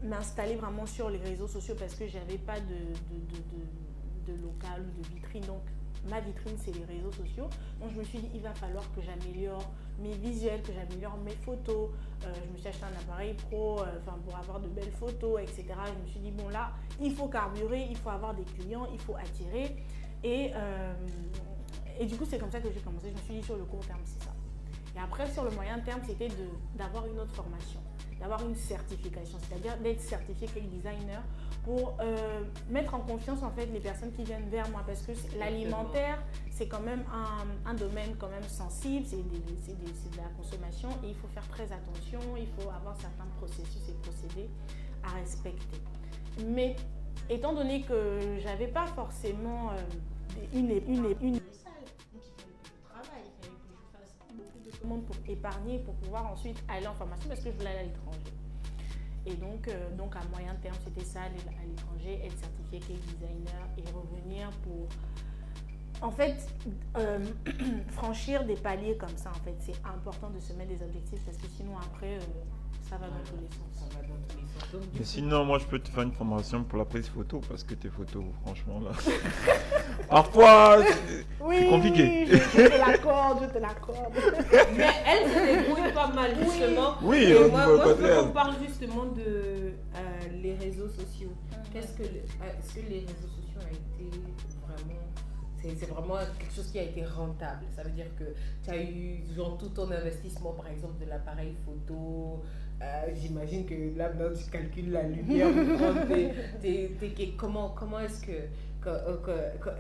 m'installer vraiment sur les réseaux sociaux parce que j'avais pas de local ou de vitrine. Donc ma vitrine c'est les réseaux sociaux. Donc je me suis dit il va falloir que j'améliore mes visuels, que j'améliore mes photos. Je me suis acheté un appareil pro pour avoir de belles photos, etc. Je me suis dit bon là il faut carburer, il faut avoir des clients, il faut attirer. Et du coup c'est comme ça que j'ai commencé. Je me suis dit sur le court terme c'est ça. Et après, sur le moyen terme, c'était d'avoir une autre formation, d'avoir une certification, c'est-à-dire d'être certifié cake designer pour mettre en confiance en fait les personnes qui viennent vers moi parce que l'alimentaire, c'est quand même un domaine quand même sensible, c'est de la consommation et il faut faire très attention, il faut avoir certains processus et procédés à respecter. Mais étant donné que j'avais pas forcément une pour épargner, pour pouvoir ensuite aller en formation parce que je voulais aller à l'étranger. Et donc à moyen terme, c'était ça, aller à l'étranger, être certifié cake designer et revenir pour, en fait, franchir des paliers comme ça. En fait, c'est important de se mettre des objectifs parce que sinon après, ça va dans tous les sens. Ça va dans tous les sens. Donc, Mais sinon, moi, je peux te faire une formation pour la prise photo parce que tes photos, franchement, là, parfois, c'est compliqué. Oui, je te l'accorde. Mais elle se débrouille pas mal, justement. Oui, et moi, on parle justement de les réseaux sociaux. Est-ce que les réseaux sociaux ont été vraiment... C'est vraiment quelque chose qui a été rentable. Ça veut dire que tu as eu genre, tout ton investissement, par exemple, de l'appareil photo. J'imagine que là, maintenant, tu calcules la lumière. Comment est-ce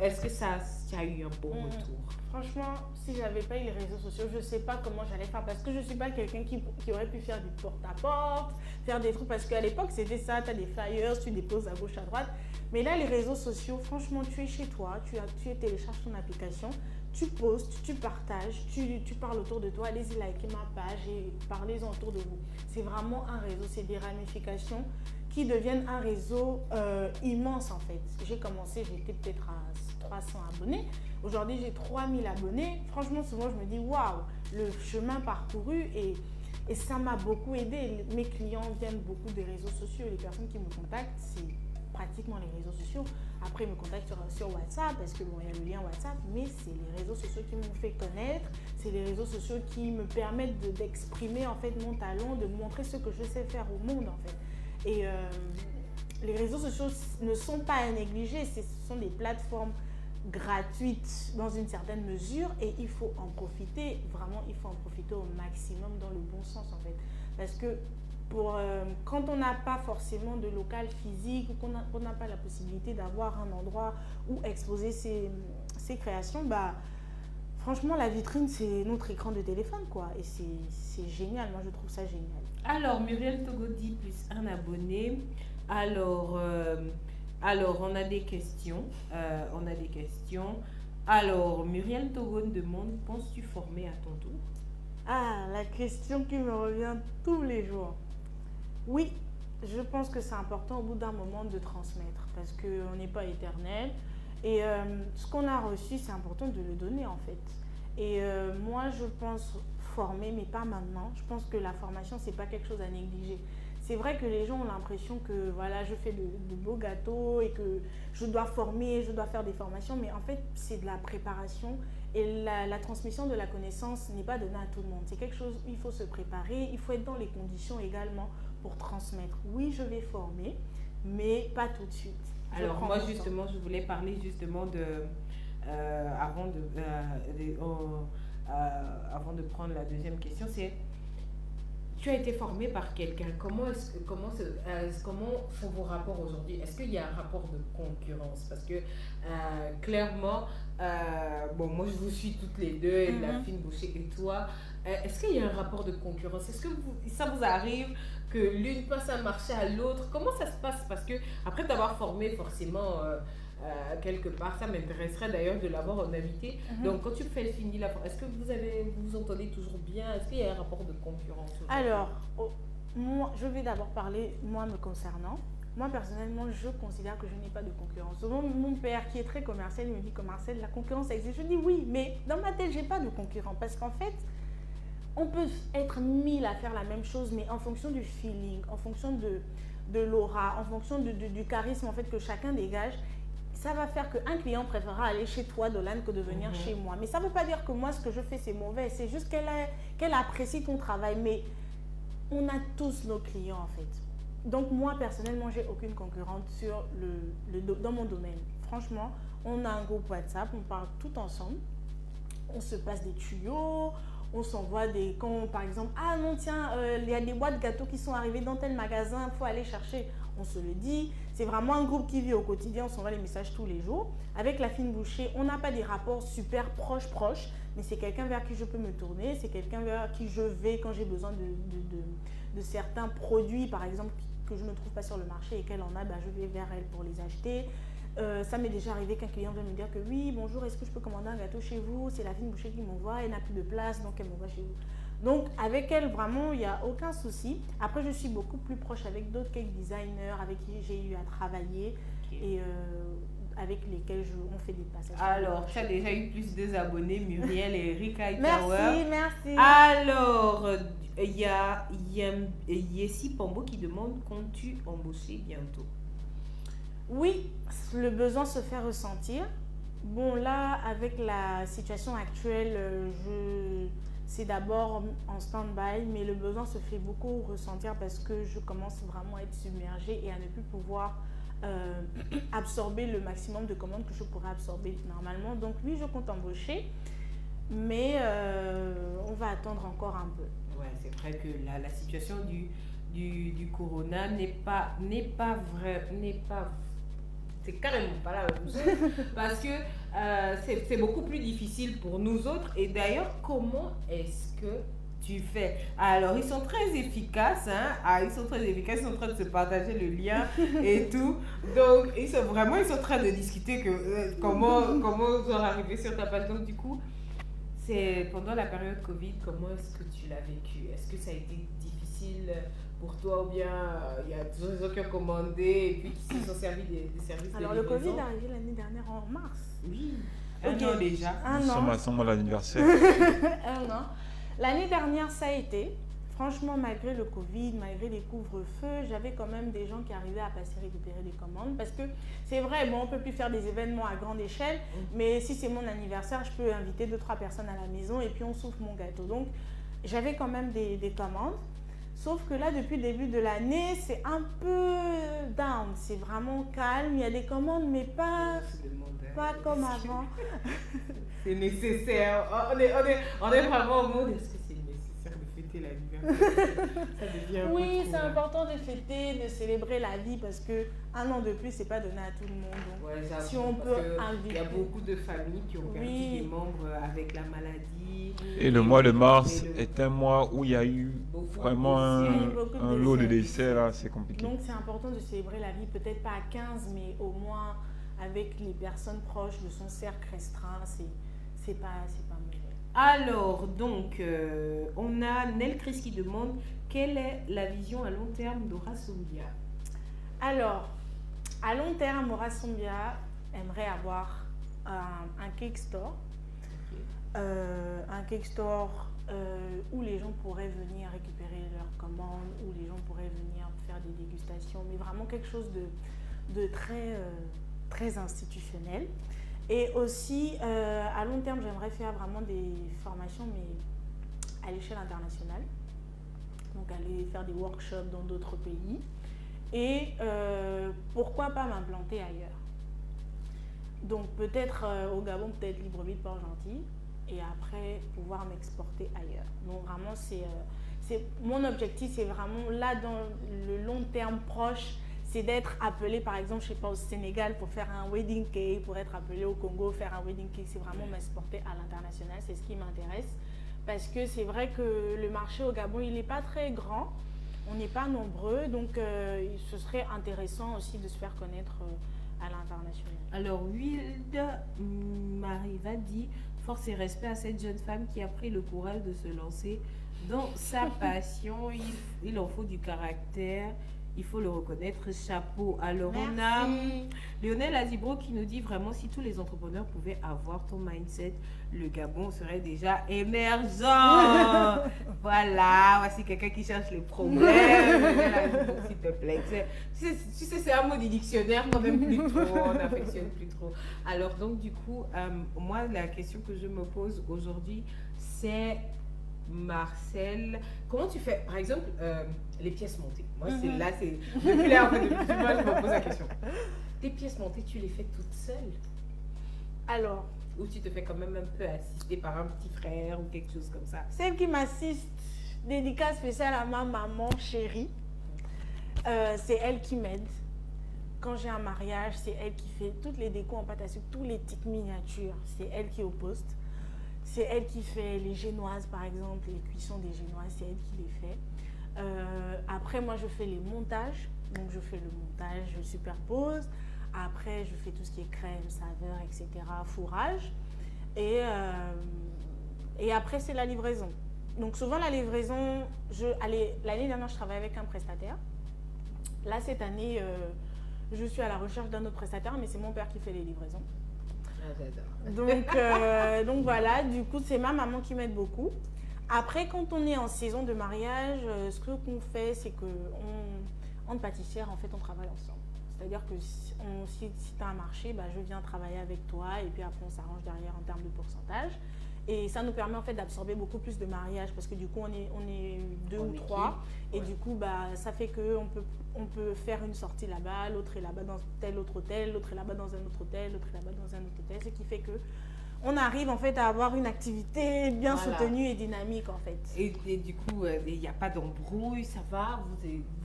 Est-ce que ça a eu un bon retour? Franchement, si j'avais pas eu les réseaux sociaux, je sais pas comment j'allais faire parce que je suis pas quelqu'un qui aurait pu faire du porte-à-porte, faire des trucs parce qu'à l'époque c'était ça, tu as des flyers, tu déposes à gauche, à droite. Mais là, les réseaux sociaux, franchement, tu es chez toi, tu télécharges ton application, tu postes, tu partages, tu parles autour de toi, allez-y liker ma page et parlez-en autour de vous. C'est vraiment un réseau, c'est des ramifications qui deviennent un réseau immense en fait. J'ai commencé, j'étais peut-être à 300 abonnés. Aujourd'hui, j'ai 3000 abonnés. Franchement, souvent, je me dis, waouh, le chemin parcouru et ça m'a beaucoup aidé. Mes clients viennent beaucoup des réseaux sociaux. Les personnes qui me contactent, c'est pratiquement les réseaux sociaux. Après, ils me contactent sur WhatsApp parce que bon, il y a le lien WhatsApp, mais c'est les réseaux sociaux qui m'ont fait connaître. C'est les réseaux sociaux qui me permettent d'exprimer en fait mon talent, de montrer ce que je sais faire au monde en fait. Et les réseaux sociaux ne sont pas à négliger, ce sont des plateformes gratuites dans une certaine mesure et il faut en profiter, vraiment il faut en profiter au maximum dans le bon sens en fait. Parce que quand on n'a pas forcément de local physique ou qu'on n'a pas la possibilité d'avoir un endroit où exposer ses créations, bah, franchement la vitrine c'est notre écran de téléphone quoi et c'est génial, moi je trouve ça génial. Alors, Muriel Togo dit plus un abonné. Alors, on a des questions. Alors, Muriel Togo demande, penses-tu former à ton tour? Ah, la question qui me revient tous les jours. Oui, je pense que c'est important au bout d'un moment de transmettre parce qu'on n'est pas éternel. Et ce qu'on a reçu, c'est important de le donner en fait. Et moi, je pense former, mais pas maintenant. Je pense que la formation, c'est pas quelque chose à négliger. C'est vrai que les gens ont l'impression que voilà, je fais de beaux gâteaux et que je dois former, je dois faire des formations, mais en fait, c'est de la préparation et la transmission de la connaissance n'est pas donnée à tout le monde. C'est quelque chose où il faut se préparer, il faut être dans les conditions également pour transmettre. Oui, je vais former, mais pas tout de suite. Alors moi, justement, je voulais parler justement avant de prendre la deuxième question, c'est tu as été formé par quelqu'un. Comment sont vos rapports aujourd'hui? Est-ce qu'il y a un rapport de concurrence? Parce que clairement, bon, moi je vous suis toutes les deux, la fine Boucher et toi. Est-ce qu'il y a un rapport de concurrence? Est-ce que ça vous arrive que l'une passe un marché à l'autre? Comment ça se passe? Parce que après t'avoir formé forcément quelque part, ça m'intéresserait d'ailleurs de l'avoir en invité. Donc quand tu fais finir la formation, est-ce que vous entendez toujours bien? Est-ce qu'il y a un rapport de concurrence? Alors, moi, je vais d'abord parler moi me concernant. Moi personnellement, je considère que je n'ai pas de concurrence. Souvent, mon père qui est très commercial, il me dit que Marcel, la concurrence existe. Je dis oui, mais dans ma tête, j'ai pas de concurrent parce qu'en fait, on peut être 1000 à faire la même chose, mais en fonction du feeling, en fonction de l'aura, en fonction du charisme en fait que chacun dégage, ça va faire qu'un client préférera aller chez toi, Dolan, que de venir chez moi. Mais ça ne veut pas dire que moi, ce que je fais, c'est mauvais. C'est juste qu'elle apprécie ton travail. Mais on a tous nos clients, en fait. Donc, moi, personnellement, j'ai aucune concurrente dans mon domaine. Franchement, on a un groupe WhatsApp, on parle tout ensemble. On se passe des tuyaux, on s'envoie par exemple, ah non, tiens, il y a des boîtes de gâteaux qui sont arrivées dans tel magasin, il faut aller chercher. On se le dit. C'est vraiment un groupe qui vit au quotidien. On s'envoie les messages tous les jours. Avec la fine Boucher, on n'a pas des rapports super proches, mais c'est quelqu'un vers qui je peux me tourner. C'est quelqu'un vers qui je vais quand j'ai besoin de certains produits, par exemple, que je ne trouve pas sur le marché et qu'elle en a, bah, je vais vers elle pour les acheter. Ça m'est déjà arrivé qu'un client vient me dire que oui, bonjour, est-ce que je peux commander un gâteau chez vous? C'est la fine Boucher qui m'envoie, elle n'a plus de place, donc elle m'envoie chez vous. Donc, avec elle, vraiment, il n'y a aucun souci. Après, je suis beaucoup plus proche avec d'autres cake designers avec qui j'ai eu à travailler et avec lesquels on fait des passages. Alors, tu as déjà eu plus de abonnés, Muriel et Eric Hightower. Merci. Alors, il y a Yessi Pombo qui demande, comptes-tu embaucher bientôt? Oui, le besoin se fait ressentir. Bon, là, avec la situation actuelle, c'est d'abord en stand-by, mais le besoin se fait beaucoup ressentir parce que je commence vraiment à être submergée et à ne plus pouvoir absorber le maximum de commandes que je pourrais absorber normalement. Donc oui, je compte embaucher, mais on va attendre encore un peu. Ouais, c'est vrai que la situation du corona n'est pas c'est carrément pas la même chose. Parce que c'est beaucoup plus difficile pour nous autres. Et d'ailleurs, comment est-ce que tu fais? Alors, ils sont très efficaces, hein? Ils sont très efficaces, ils sont en train de se partager le lien et tout. Donc, ils sont en train de discuter comment ils sont arrivés sur ta page. Donc, du coup, c'est pendant la période Covid, comment est-ce que tu l'as vécu? Est-ce que ça a été difficile pour toi ou bien il y a des gens qui ont commandé et puis qui se sont servis des services de livraison? Alors, le Covid est arrivé l'année dernière en mars. Oui, Ok. un an déjà. Nous sommes à son l'anniversaire. Un an. L'année dernière, ça a été. Franchement, malgré le Covid, malgré les couvre-feux, j'avais quand même des gens qui arrivaient à passer récupérer des commandes. Parce que c'est vrai, bon, on ne peut plus faire des événements à grande échelle, mais si c'est mon anniversaire, je peux inviter 2-3 personnes à la maison et puis on souffle mon gâteau. Donc, j'avais quand même des commandes. Sauf que là, depuis le début de l'année, c'est un peu down. C'est vraiment calme. Il y a des commandes, mais pas comme avant. C'est nécessaire. On est vraiment au mode. Est-ce que c'est nécessaire de fêter l'anniversaire? Ça devient un peu Oui, trop, c'est là. important de fêter, de célébrer la vie parce que un an de plus, c'est pas donné à tout le monde. Donc, Ouais, j'avoue, si on parce peut que inviter. il y a beaucoup de familles qui ont perdu Oui. des membres avec la maladie. Et le mois de mars est un mois où il y a eu Beaucoup de vraiment décès. Beaucoup de un lot de décès. décès là, c'est compliqué. Donc, c'est important de célébrer la vie, peut-être pas à 15, mais au moins avec les personnes proches de son cercle restreint. C'est pas mauvais. Alors, donc, on a Nel Chris qui demande quelle est la vision à long terme d'Aura Sombia? Alors, à long terme, Aura Sombia aimerait avoir un cake store. Un cake store où les gens pourraient venir récupérer leurs commandes, où les gens pourraient venir faire des dégustations, mais vraiment quelque chose de très institutionnel. Et aussi, à long terme, j'aimerais faire vraiment des formations, mais à l'échelle internationale. Donc, aller faire des workshops dans d'autres pays. Et pourquoi pas m'implanter ailleurs. Donc, peut-être au Gabon, peut-être Libreville, Port-Gentil. Et après, pouvoir m'exporter ailleurs. Donc, vraiment, mon objectif, c'est vraiment là, dans le long terme proche, c'est d'être appelé, par exemple, je sais pas, au Sénégal pour faire un wedding cake, pour être appelé au Congo faire un wedding cake. C'est vraiment m'exporter à l'international, c'est ce qui m'intéresse. Parce que c'est vrai que le marché au Gabon, il n'est pas très grand. On n'est pas nombreux, donc ce serait intéressant aussi de se faire connaître à l'international. Alors, Wilde Mariva dit force et respect à cette jeune femme qui a pris le courage de se lancer dans sa passion. Il en faut du caractère, il faut le reconnaître. Chapeau. Alors, on a Lionel Azibro qui nous dit vraiment si tous les entrepreneurs pouvaient avoir ton mindset, le Gabon serait déjà émergent. Voilà, voici quelqu'un qui cherche les problèmes. S'il te plaît. Tu sais, c'est un mot du dictionnaire qu'on n'aime plus trop, on n'affectionne plus trop. Alors, donc, du coup, moi, la question que je me pose aujourd'hui, c'est Marcel, comment tu fais, par exemple, les pièces montées? Moi, c'est là, c'est depuis là, en fait, depuis moi, je me pose la question. Tes pièces montées, tu les fais toutes seules? Alors, Ou tu te fais quand même un peu assister par un petit frère ou quelque chose comme ça? celle qui m'assiste, dédicace spéciale à ma maman chérie, c'est elle qui m'aide. Quand j'ai un mariage, c'est elle qui fait toutes les décos en pâte à sucre, toutes les petites miniatures, c'est elle qui est au poste. C'est elle qui fait les génoises, par exemple, les cuissons des génoises, c'est elle qui les fait. Après, moi, je fais les montages. Donc, je fais le montage, je superpose. Après, je fais tout ce qui est crème, saveur, etc., fourrage. Et après, c'est la livraison. Donc, souvent, la livraison, l'année dernière, je travaillais avec un prestataire. Là, cette année, je suis à la recherche d'un autre prestataire, mais c'est mon père qui fait les livraisons. Donc voilà, du coup, c'est ma maman qui m'aide beaucoup. Après, quand on est en saison de mariage, ce qu'on fait, c'est qu'en pâtissière, en fait, on travaille ensemble. C'est-à-dire que si tu as un marché, bah, je viens travailler avec toi et puis après, on s'arrange derrière en termes de pourcentage. Et ça nous permet en fait d'absorber beaucoup plus de mariages parce que du coup, on est deux ou trois. Et du coup, bah, ça fait qu'on peut faire une sortie là-bas, l'autre est là-bas dans tel autre hôtel, l'autre est là-bas dans un autre hôtel, l'autre est là-bas dans un autre hôtel. Ce qui fait que on arrive en fait à avoir une activité bien Voilà. soutenue et dynamique en fait. Et du coup, il n'y a pas d'embrouille, ça va,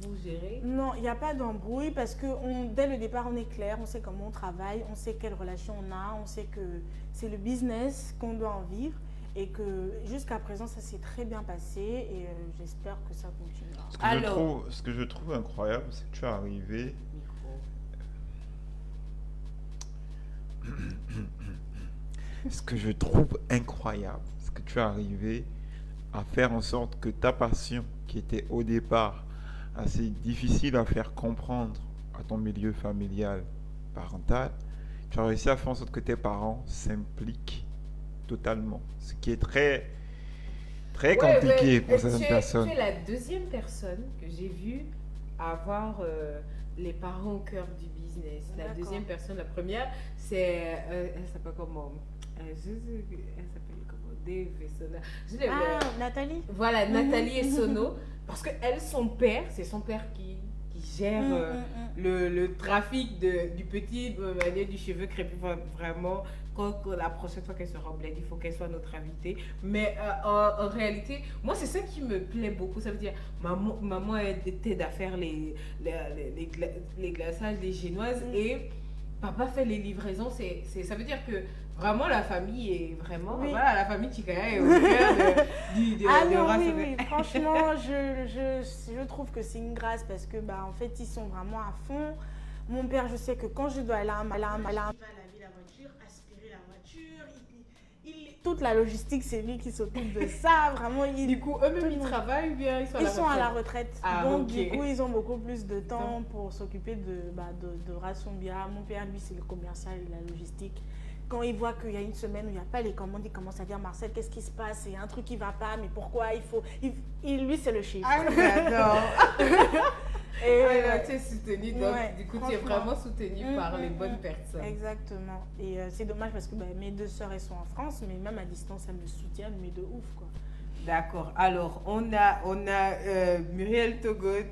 vous gérez? Non, il n'y a pas d'embrouille parce que dès le départ, on est clair, on sait comment on travaille, on sait quelle relation on a, on sait que c'est le business qu'on doit en vivre et que jusqu'à présent, ça s'est très bien passé et j'espère que ça continuera. Ce que je trouve incroyable, c'est que tu es arrivé. Ce que je trouve incroyable, c'est que tu es arrivé à faire en sorte que ta passion, qui était au départ assez difficile à faire comprendre à ton milieu familial, parental, tu as réussi à faire en sorte que tes parents s'impliquent totalement. Ce qui est très, très compliqué pour certaines personnes. Tu es la deuxième personne que j'ai vue avoir les parents au cœur du business. La D'accord. deuxième personne, la première, c'est... elle s'appelle comment? Elle s'appelle comment? Dave et Sona. Nathalie? Voilà, Nathalie et Sono. Parce que elle, son père, c'est son père qui gère le trafic du petit manier du cheveu crépus. Vraiment, quand la prochaine fois qu'elle sera en bled, il faut qu'elle soit notre invitée. Mais en réalité, moi, c'est ça qui me plaît beaucoup. Ça veut dire, maman t'aide à faire les glaçages, les génoises et papa fait les livraisons. Ça veut dire que vraiment la famille est vraiment... Oui. Voilà, la famille Chikaya est au cœur de Non, race. oui, franchement, je trouve que c'est une grâce parce que, en fait, ils sont vraiment à fond. Mon père, je sais que quand je dois aller à laver la voiture, aspirer la voiture, toute la logistique, c'est lui qui s'occupe de ça. Vraiment, Du coup, eux-mêmes, ils travaillent ou bien ils sont à la retraite? À la retraite. Ah, Donc, ok. du coup, ils ont beaucoup plus de temps pour s'occuper de Rassembia. Mon père, lui, c'est le commercial et la logistique. Quand il voit qu'il y a une semaine où il n'y a pas les commandes, il commence à dire Marcel, qu'est-ce qui se passe? Il y a un truc qui ne va pas, mais pourquoi il faut. Lui, c'est le chiffre. Ah, j'adore. Et, tu es soutenu, donc ouais, du coup, tu es vraiment soutenu par les bonnes personnes. Exactement. Et c'est dommage parce que mes deux sœurs, elles sont en France, mais même à distance, elles me soutiennent, mais de ouf, quoi. D'accord. Alors, on a Muriel Togon.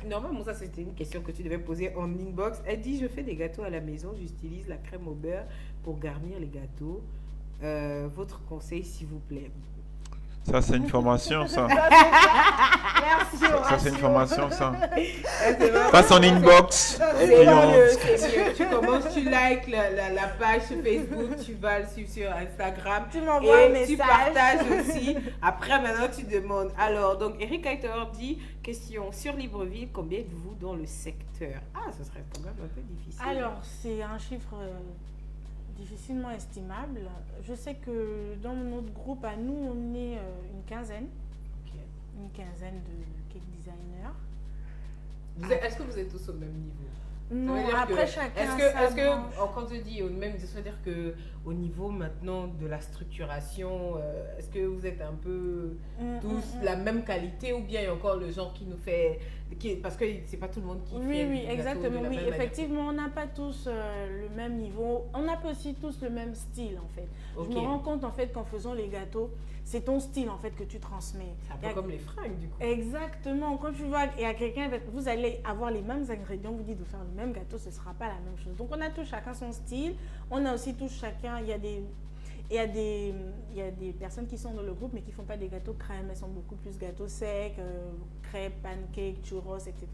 Normalement, ça, c'était une question que tu devais poser en inbox. Elle dit, je fais des gâteaux à la maison, j'utilise la crème au beurre pour garnir les gâteaux. Votre conseil, s'il vous plaît. Ça, c'est une formation, ça. Merci. Ça, c'est une formation, ça. Passe en inbox. Et C'est puis mieux. Tu commences, tu likes la page sur Facebook, tu vas le suivre sur Instagram. Tu m'envoies un Et tu message. partages aussi. Après, maintenant, tu demandes. Alors, donc, Eric Heiter dit, question, sur Libreville, combien êtes-vous dans le secteur? Ah, ce serait quand même un peu difficile. Alors, c'est un chiffre difficilement estimable. Je sais que dans notre groupe, à nous, on est une quinzaine. Ok. Une quinzaine de cake designers. Est-ce que vous êtes tous au même niveau? Non, Ça veut dire après que- chacun. Est-ce que, quand tu dis au même, ça veut dire que au niveau maintenant de la structuration, est-ce que vous êtes un peu tous la même qualité ou bien il y a encore le genre qui nous fait, parce que c'est pas tout le monde qui fait Oui, du gâteau exactement. de la Oui, même manière. effectivement, on n'a pas tous le même niveau. On n'a pas aussi tous le même style, en fait. Ok. Je me rends compte, en fait, qu'en faisant les gâteaux, c'est ton style, en fait, que tu transmets. C'est un Il y peu a- comme les fringues du coup. Exactement. Quand tu vois, il y a quelqu'un, vous allez avoir les mêmes ingrédients, vous dites de faire le même gâteau, ce ne sera pas la même chose. Donc, on a tous chacun son style. On a aussi tous chacun, il y a des personnes qui sont dans le groupe, mais qui ne font pas des gâteaux crème. Elles sont beaucoup plus gâteaux secs, crêpes, pancakes, churros, etc.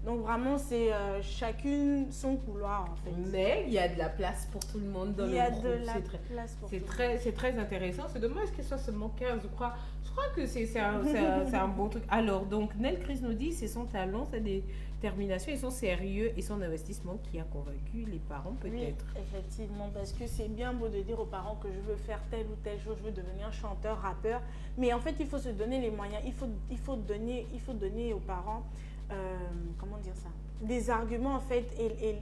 Donc, vraiment, c'est chacune son couloir, en fait. Mais il y a de la place pour tout le monde dans Il le y a groupe. de la C'est très- place pour tout le C'est très intéressant. C'est dommage qu'il soit seulement 15, je crois. Je crois que c'est un bon truc. Alors, donc, Nel Chris nous dit c'est son talent, sa détermination et son sérieux et son investissement qui a convaincu les parents, Oui, peut-être. effectivement, parce que c'est bien beau de dire aux parents que je veux faire telle ou telle chose, je veux devenir chanteur, rappeur, mais en fait, il faut se donner les moyens, il faut donner aux parents, comment dire ça, des arguments en fait et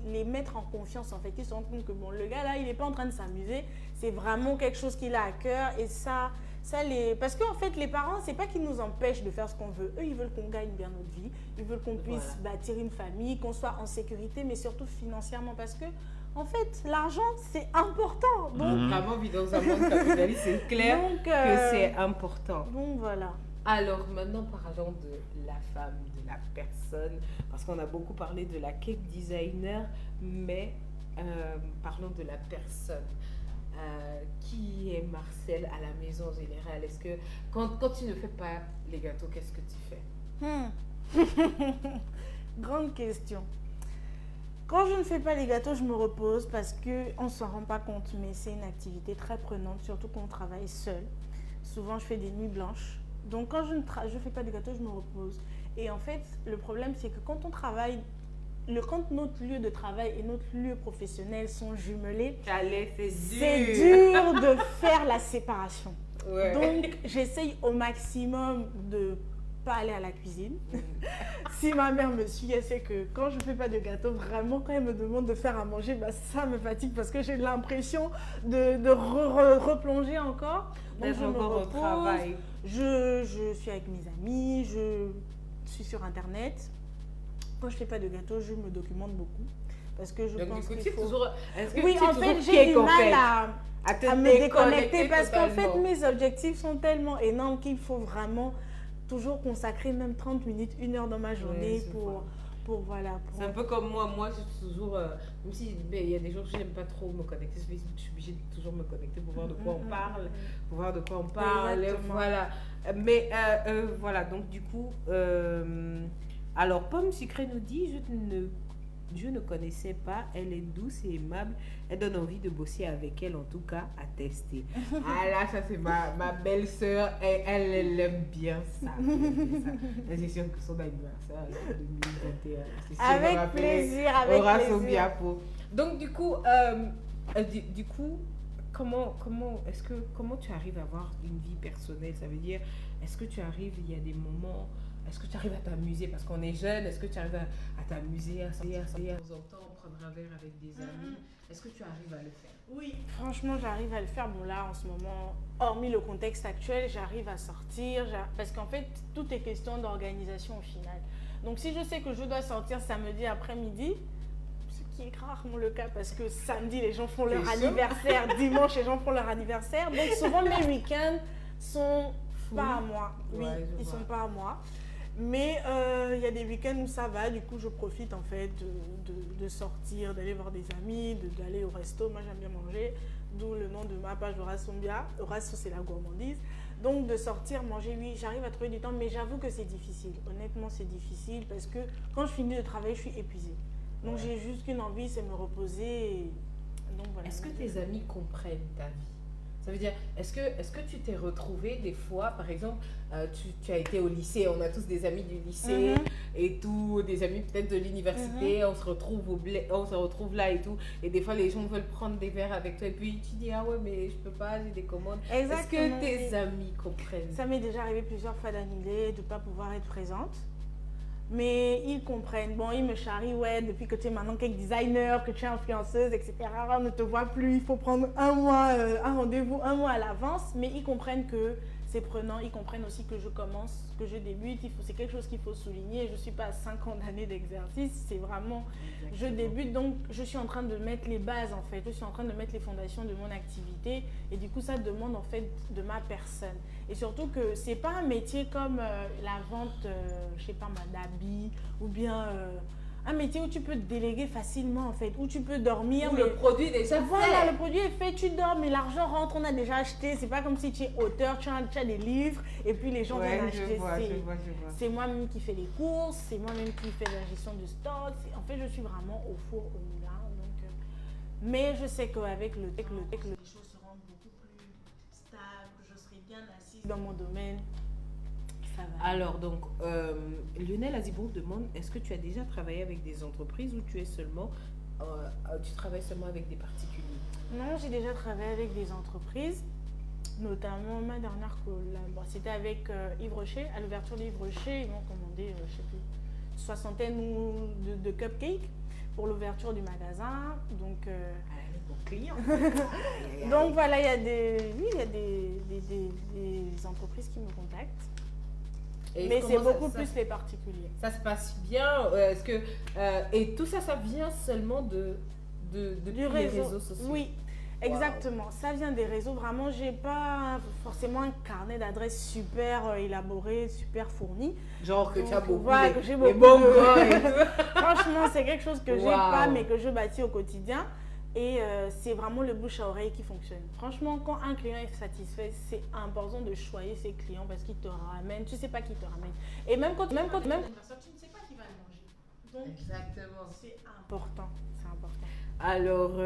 les mettre en confiance en fait. Ils se rendent compte que bon, le gars là, il n'est pas en train de s'amuser, c'est vraiment quelque chose qu'il a à cœur et ça parce qu'en fait, les parents, c'est pas qu'ils nous empêchent de faire ce qu'on veut. Eux, ils veulent qu'on gagne bien notre vie, ils veulent qu'on puisse bâtir une famille, qu'on soit en sécurité, mais surtout financièrement parce que en fait, l'argent, c'est important. Donc, Vraiment, vivre dans un monde capitaliste, c'est clair donc, que c'est important. donc voilà. Alors maintenant, parlons de la femme, de la personne, parce qu'on a beaucoup parlé de la cake designer, mais parlons de la personne. Qui est Marcel à la maison en général? Est-ce que quand tu ne fais pas les gâteaux, qu'est-ce que tu fais? Grande question. Quand je ne fais pas les gâteaux, je me repose parce qu'on ne s'en rend pas compte, mais c'est une activité très prenante, surtout quand on travaille seul. Souvent, je fais des nuits blanches. Donc, quand je ne fais pas de gâteaux, je me repose. Et en fait, le problème, c'est que quand on travaille, quand notre lieu de travail et notre lieu professionnel sont jumelés, c'est dur de faire la séparation. Ouais. Donc, j'essaye au maximum de pas aller à la cuisine. Si ma mère me suit, elle sait que quand je ne fais pas de gâteau, vraiment, quand elle me demande de faire à manger, bah, ça me fatigue parce que j'ai l'impression de replonger encore. Donc, je me encore au repose, travail. je suis avec mes amis, je suis sur Internet. Quand je ne fais pas de gâteau, je me documente beaucoup. Parce que je Donc, pense du coup, qu'il faut... Oui, en fait, j'ai du mal à me déconnecter parce qu'en fait, mes objectifs sont tellement énormes qu'il faut vraiment toujours consacrer même 30 minutes, 1 heure dans ma journée voilà. C'est un peu comme moi. Moi, je suis toujours, même si il y a des jours où je n'aime pas trop me connecter sur Facebook, je suis obligée de toujours me connecter pour voir de quoi on parle, pour voir de quoi on parle. Exactement. Voilà. Mais voilà, donc du coup, alors Pomme Sucrée nous dit, je ne connaissais pas, elle est douce et aimable, elle donne envie de bosser avec elle, en tout cas à tester. Ah là, ça c'est ma belle-sœur, elle aime bien ça. C'est sûr que son anniversaire est en 2021. C'est sûr, Avec plaisir, avec Aura son plaisir. biapo. Donc du coup, comment tu arrives à avoir une vie personnelle? Ça veut dire, est-ce que tu arrives, il y a des moments... Est-ce que tu arrives à t'amuser parce qu'on est jeune? Est-ce que tu arrives à t'amuser, à sortir de temps en temps, prendre un verre avec des amis? Est-ce que tu arrives à le faire? Oui, franchement, j'arrive à le faire. Bon, là, en ce moment, hormis le contexte actuel, j'arrive à sortir. Parce qu'en fait, tout est question d'organisation au final. Donc, si je sais que je dois sortir samedi après-midi, ce qui est rarement le cas parce que samedi, les gens font leur anniversaire, dimanche, les gens font leur anniversaire. Donc, souvent, mes week-ends sont pas à moi. Oui, Ouais, ils vois. sont pas à moi. Mais il y a des week-ends où ça va, du coup je profite en fait de sortir, d'aller voir des amis, d'aller au resto. Moi j'aime bien manger, d'où le nom de ma page Horace Sombia. Horace c'est la gourmandise. Donc de sortir, manger, oui, j'arrive à trouver du temps, mais j'avoue que c'est difficile. Honnêtement c'est difficile parce que quand je finis de travailler, je suis épuisée. Donc j'ai juste qu'une envie, c'est me reposer. Donc, voilà. Est-ce que tes amis comprennent ta vie? Ça veut dire, est-ce que tu t'es retrouvée des fois, par exemple, tu as été au lycée, on a tous des amis du lycée et tout, des amis peut-être de l'université, on se retrouve là et tout, et des fois les gens veulent prendre des verres avec toi et puis tu dis ah ouais mais je peux pas, j'ai des commandes. Est-ce que tes amis comprennent? Ça m'est déjà arrivé plusieurs fois d'annuler, de ne pas pouvoir être présente. Mais ils comprennent. Bon, ils me charrient, ouais, depuis que tu es maintenant cake designer, que tu es influenceuse, etc. On ne te voit plus, il faut prendre un rendez-vous 1 mois à l'avance. Mais ils comprennent que c'est prenant. Ils comprennent aussi que je commence, que je débute. C'est quelque chose qu'il faut souligner. Je ne suis pas à 5 ans d'années d'exercice. C'est vraiment, je débute. Donc, je suis en train de mettre les bases, en fait. Je suis en train de mettre les fondations de mon activité. Et du coup, ça demande, en fait, de ma personne. Et surtout que ce n'est pas un métier comme la vente, je ne sais pas moi, d'habits ou bien un métier où tu peux te déléguer facilement en fait, où tu peux dormir. Où le produit est déjà voilà, fait. le produit est fait, tu dors, mais l'argent rentre, on a déjà acheté. C'est pas comme si tu es auteur, tu as des livres et puis les gens viennent acheter. Je vois. C'est moi-même qui fais les courses, c'est moi-même qui fais la gestion du stock. En fait, je suis vraiment au four, au moulin. Donc, mais je sais qu'avec le tech, les choses seront beaucoup plus stables, que je serai bien assise dans mon domaine. Ça va. Alors donc, Lionel Azibon demande, est-ce que tu as déjà travaillé avec des entreprises ou tu travailles seulement avec des particuliers? Non, j'ai déjà travaillé avec des entreprises, notamment ma dernière collaboration, c'était avec Yves Rocher. À l'ouverture d'Yves Rocher, ils m'ont commandé, je ne sais plus, 60aine de cupcakes pour l'ouverture du magasin. Donc, Client. donc voilà, il y a des entreprises qui me contactent. Mais c'est beaucoup plus les particuliers. Ça se passe bien. Est-ce que et tout ça, ça vient seulement de les réseaux sociaux. Oui, exactement. Wow. Ça vient des réseaux. Vraiment, j'ai pas forcément un carnet d'adresses super élaboré, super fourni. Genre que tu as beaucoup. Voilà, que j'ai beaucoup. Franchement, c'est quelque chose que j'ai pas, mais que je bâtis au quotidien. Et c'est vraiment le bouche à oreille qui fonctionne. Franchement, quand un client est satisfait, c'est important de choisir ses clients parce qu'ils te ramènent. Tu ne sais pas qui te ramène. Et même quand tu ne sais pas qui va le manger. Donc, Exactement. c'est important. C'est important. Alors,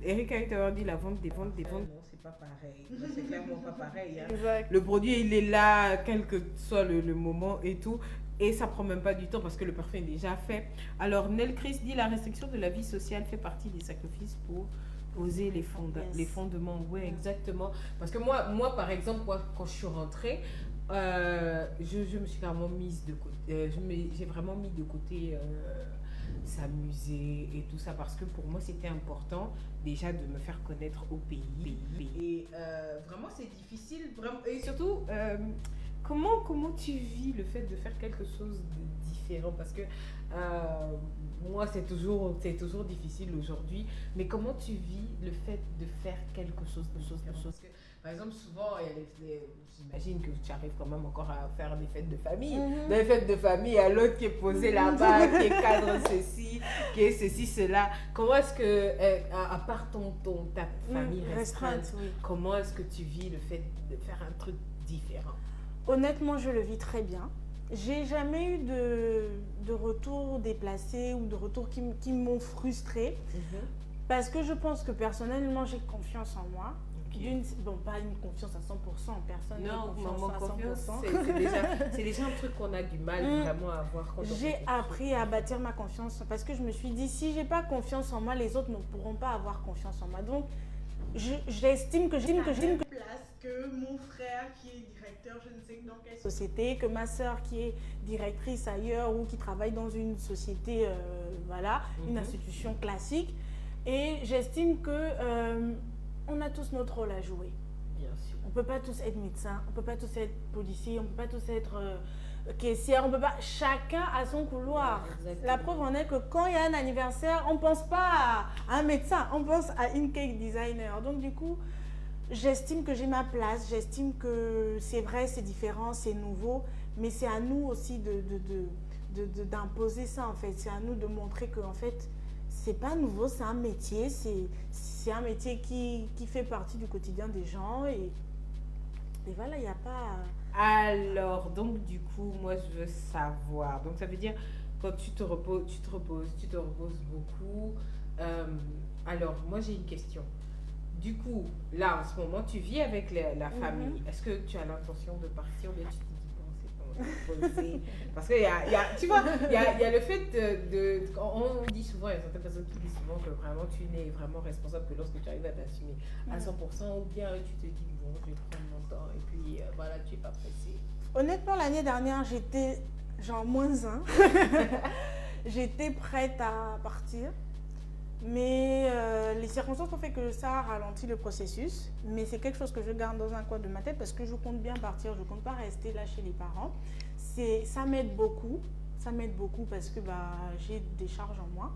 Eric a été dit la vente des ventes. Non, c'est pas pareil. C'est clairement pas pareil. Hein. Exact. Le produit, il est là, quel que soit le moment et tout. Et ça prend même pas du temps parce que le parfum est déjà fait. Alors, Nel Chris dit la restriction de la vie sociale fait partie des sacrifices pour poser les fondements. Oui, exactement. Parce que moi par exemple, quand je suis rentrée, je me suis vraiment mise de côté. J'ai vraiment mis de côté s'amuser et tout ça parce que pour moi, c'était important déjà de me faire connaître au pays. Et vraiment, c'est difficile. Vraiment, et surtout... Comment tu vis le fait de faire quelque chose de différent? Parce que moi, c'est toujours difficile aujourd'hui. Mais comment tu vis le fait de faire quelque chose de différent? Parce que, par exemple, souvent, j'imagine que tu arrives quand même encore à faire des fêtes de famille. Des fêtes de famille, il y a l'autre qui est posé là-bas, qui est cadre ceci, qui est ceci, cela. Comment est-ce que, à part ta famille restreinte, oui. Comment est-ce que tu vis le fait de faire un truc différent? Honnêtement, je le vis très bien. J'ai jamais eu de retours déplacés ou de retours qui m'ont frustrée. Parce que je pense que personnellement, j'ai confiance en moi. Bon, pas une confiance à 100%, personne n'a confiance à 100%. C'est déjà un truc qu'on a du mal vraiment à avoir. J'ai appris à bâtir ma confiance parce que je me suis dit, si j'ai pas confiance en moi, les autres ne pourront pas avoir confiance en moi. Donc, j'estime que que mon frère qui est directeur, je ne sais dans quelle société, que ma soeur qui est directrice ailleurs ou qui travaille dans une société, une institution classique. Et j'estime que on a tous notre rôle à jouer. Bien sûr. On ne peut pas tous être médecin, on ne peut pas tous être policier, on ne peut pas tous être caissière, on peut pas. Chacun a son couloir. La preuve en est que quand il y a un anniversaire, on ne pense pas à un médecin, on pense à une cake designer. Donc du coup, j'estime que j'ai ma place, j'estime que c'est vrai, c'est différent, c'est nouveau, mais c'est à nous aussi d'imposer ça en fait. C'est à nous de montrer que en fait, c'est pas nouveau, c'est un métier, c'est un métier qui fait partie du quotidien des gens et voilà, il n'y a pas... Alors, donc du coup, moi je veux savoir, donc ça veut dire quand tu te reposes beaucoup. Alors, moi j'ai une question. Du coup, là, en ce moment, tu vis avec la famille. Est-ce que tu as l'intention de partir ou bien tu te dis, bon, c'est bon, je vais me poser. Parce que, tu vois, il y a le fait on dit souvent, il y a certaines personnes qui disent souvent que vraiment, tu n'es vraiment responsable que lorsque tu arrives à t'assumer à 100%, ou bien tu te dis, bon, je vais prendre mon temps, et puis, voilà, tu n'es pas pressé. Honnêtement, l'année dernière, j'étais genre -1. J'étais prête à partir. Mais les circonstances ont fait que ça a ralenti le processus. Mais c'est quelque chose que je garde dans un coin de ma tête parce que je compte bien partir. Je ne compte pas rester là chez les parents. Ça m'aide beaucoup. Ça m'aide beaucoup parce que j'ai des charges en moi.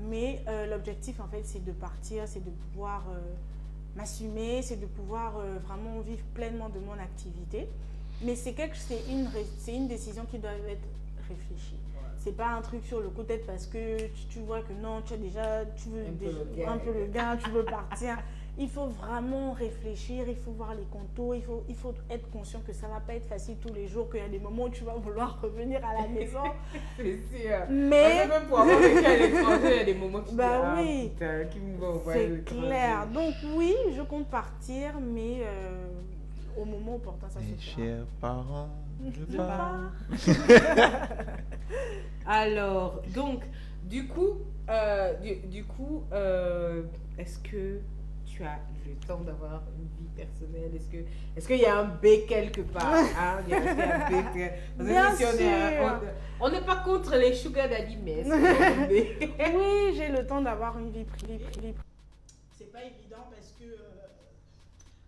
Mais l'objectif, en fait, c'est de partir, c'est de pouvoir m'assumer, c'est de pouvoir vraiment vivre pleinement de mon activité. Mais c'est une décision qui doit être réfléchie. C'est pas un truc sur le coup de tête parce que tu vois que non, tu veux un peu le gain, tu veux partir. Il faut vraiment réfléchir, il faut voir les contours, il faut être conscient que ça va pas être facile tous les jours, qu'il y a des moments où tu vas vouloir revenir à la maison. C'est sûr. Mais même pour avoir vécu à l'étranger, il y a des moments qui oui, putain, qui me vont c'est clair. Donc oui, je compte partir, mais au moment opportun, ça se fera. Mes chers parents, je pars. Alors, donc, du coup, est-ce que tu as le temps d'avoir une vie personnelle? Est-ce qu'il y a un B quelque part? Hein? Il y a un B. Bien sûr. On n'est pas contre les sugar daddy, mais est-ce qu'il y a un B? Oui, j'ai le temps d'avoir une vie privée. C'est pas évident parce que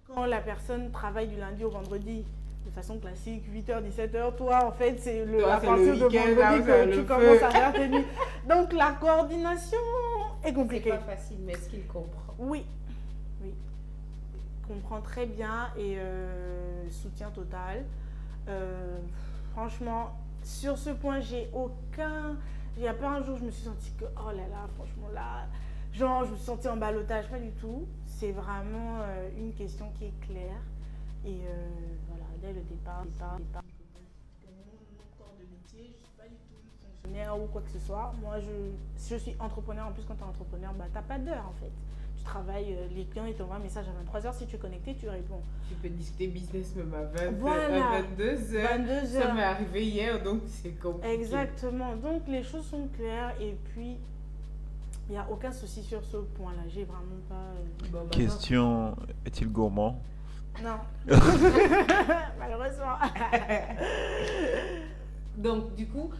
quand la personne travaille du lundi au vendredi, de façon classique, 8h, 17h, toi, en fait, c'est à partir de vendredi que tu commences à faire tes nuits. Donc, la coordination est compliquée. C'est pas facile, mais est-ce qu'il comprend? Oui. Il comprend très bien et soutien total. Franchement, sur ce point, il n'y a pas un jour, je me suis sentie que, oh là là, franchement, là, genre je me suis sentie en ballottage, pas du tout. C'est vraiment une question qui est claire. Et voilà, dès le départ. Dans mon corps de métier, je ne suis pas du tout fonctionnaire ou quoi que ce soit. Moi, je suis entrepreneur. En plus, quand tu es entrepreneur, bah, tu n'as pas d'heure en fait. Tu travailles, les clients ils t'envoient un message à 23h. Si tu es connecté, tu réponds. Tu peux discuter business même à 22h. Voilà. 22h. Ça m'est arrivé hier, donc c'est compliqué. Exactement. Donc, les choses sont claires. Et puis, il n'y a aucun souci sur ce point-là. J'ai vraiment pas. Bon, maintenant- Question, est-il gourmand? Non. Malheureusement. Donc, du coup,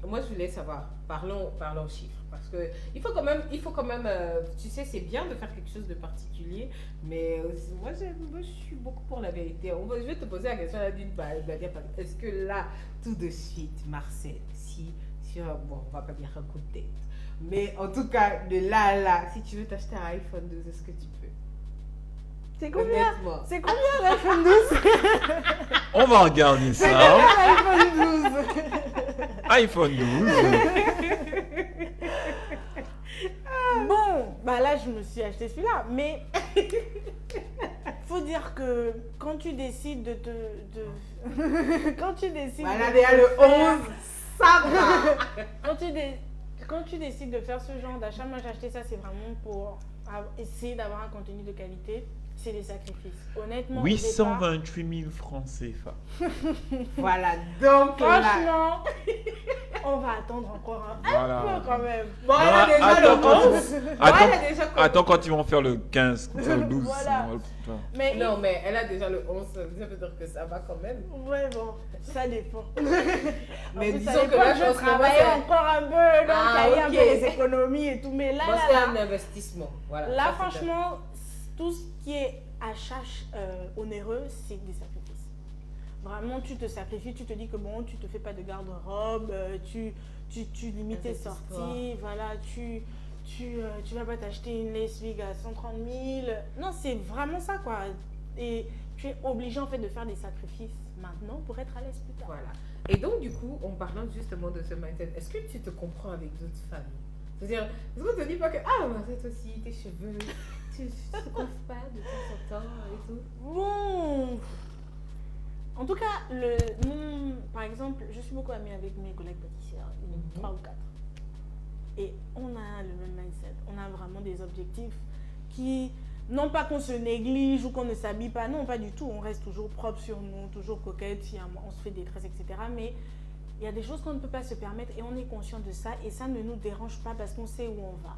moi, je voulais savoir, parlons chiffres. Parce que il faut quand même, tu sais, c'est bien de faire quelque chose de particulier, mais moi, je suis beaucoup pour la vérité. Je vais te poser la question là d'une manière. Est-ce que là, tout de suite, Marcel, bon, on va pas dire un coup de tête, mais en tout cas, de là à là, si tu veux t'acheter un iPhone 12, est-ce que tu peux? C'est combien? Honnêtement. C'est combien l'iPhone 12? On va regarder ça. L'iPhone 12. iPhone 12. Bon, bah là je me suis acheté celui-là, mais faut dire que quand tu décides quand tu décides Voilà, de déjà le faire- 11, ça va. quand tu décides de faire ce genre d'achat, moi j'ai acheté ça, c'est vraiment pour essayer d'avoir un contenu de qualité. C'est des sacrifices. Honnêtement, au départ, 828 000 francs CFA. Voilà, donc là. franchement, on va attendre encore un Voilà. peu quand même. Bon, elle a déjà attends, le quand 11. tu- Bon, elle a attends, déjà attends quand ils vont faire le 15, le 12. Voilà. Mais Non, mais elle a déjà le 11, ça veut dire que ça va quand même. ouais, bon, ça dépend. Mais En plus, disons à que là, l'époque, je pense que moi, travaillais c'est- encore un peu, donc Ah, il y a eu un ok. peu les économies et tout. Mais là, Moi, là, c'est là, un investissement. Voilà. là, Ça, c'est franchement, tout ce qui est achat onéreux, c'est des sacrifices. Vraiment, tu te sacrifies, tu te dis que bon, tu te fais pas de garde-robe, tu limites tes Investis-toi. sorties, voilà, tu vas pas t'acheter une lace wig à 130 000. Non, c'est vraiment ça, quoi. Et tu es obligé, en fait, de faire des sacrifices maintenant pour être à l'aise plus tard. Voilà. Et donc, du coup, en parlant justement de ce mindset, est-ce que tu te comprends avec d'autres femmes? C'est-à-dire, est-ce qu'on te dit pas que, ah, Marcel, toi aussi, tes cheveux, tu te coiffes pas de temps en temps et tout? Bon. En tout cas, par exemple, je suis beaucoup amie avec mes collègues pâtissières, Mhm. 3 ou 4. Et on a le même mindset. On a vraiment des objectifs qui, non pas qu'on se néglige ou qu'on ne s'habille pas, non, pas du tout. On reste toujours propre sur nous, toujours coquette, si on se fait des tresses, etc. Mais il y a des choses qu'on ne peut pas se permettre et on est conscient de ça et ça ne nous dérange pas parce qu'on sait où on va.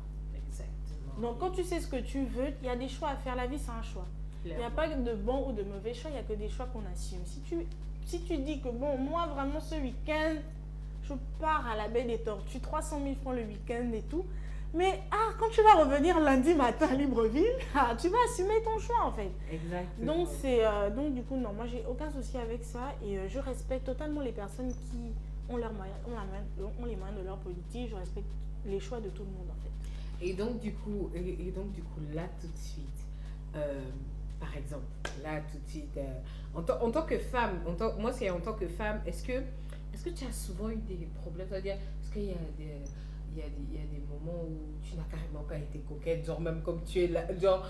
Exactement. Donc quand tu sais ce que tu veux, il y a des choix à faire. La vie, c'est un choix. Il n'y a pas de bon ou de mauvais choix, il n'y a que des choix qu'on assume. Si tu dis que bon, moi vraiment ce week-end, je pars à la baie des Tortues, 300 000 francs le week-end et tout, mais quand tu vas revenir lundi matin à Libreville, tu vas assumer ton choix en fait. Exactement. Donc du coup, non, moi j'ai aucun souci avec ça et je respecte totalement les personnes qui ont les moyens de leur politique, je respecte les choix de tout le monde en fait. Et donc, du coup, là, tout de suite, par exemple, là, tout de suite, en tant que femme, moi, c'est en tant que femme, est-ce que tu as souvent eu des problèmes? C'est-à-dire, est-ce qu'il y a des moments où tu n'as carrément pas été coquette, genre même comme tu es là, genre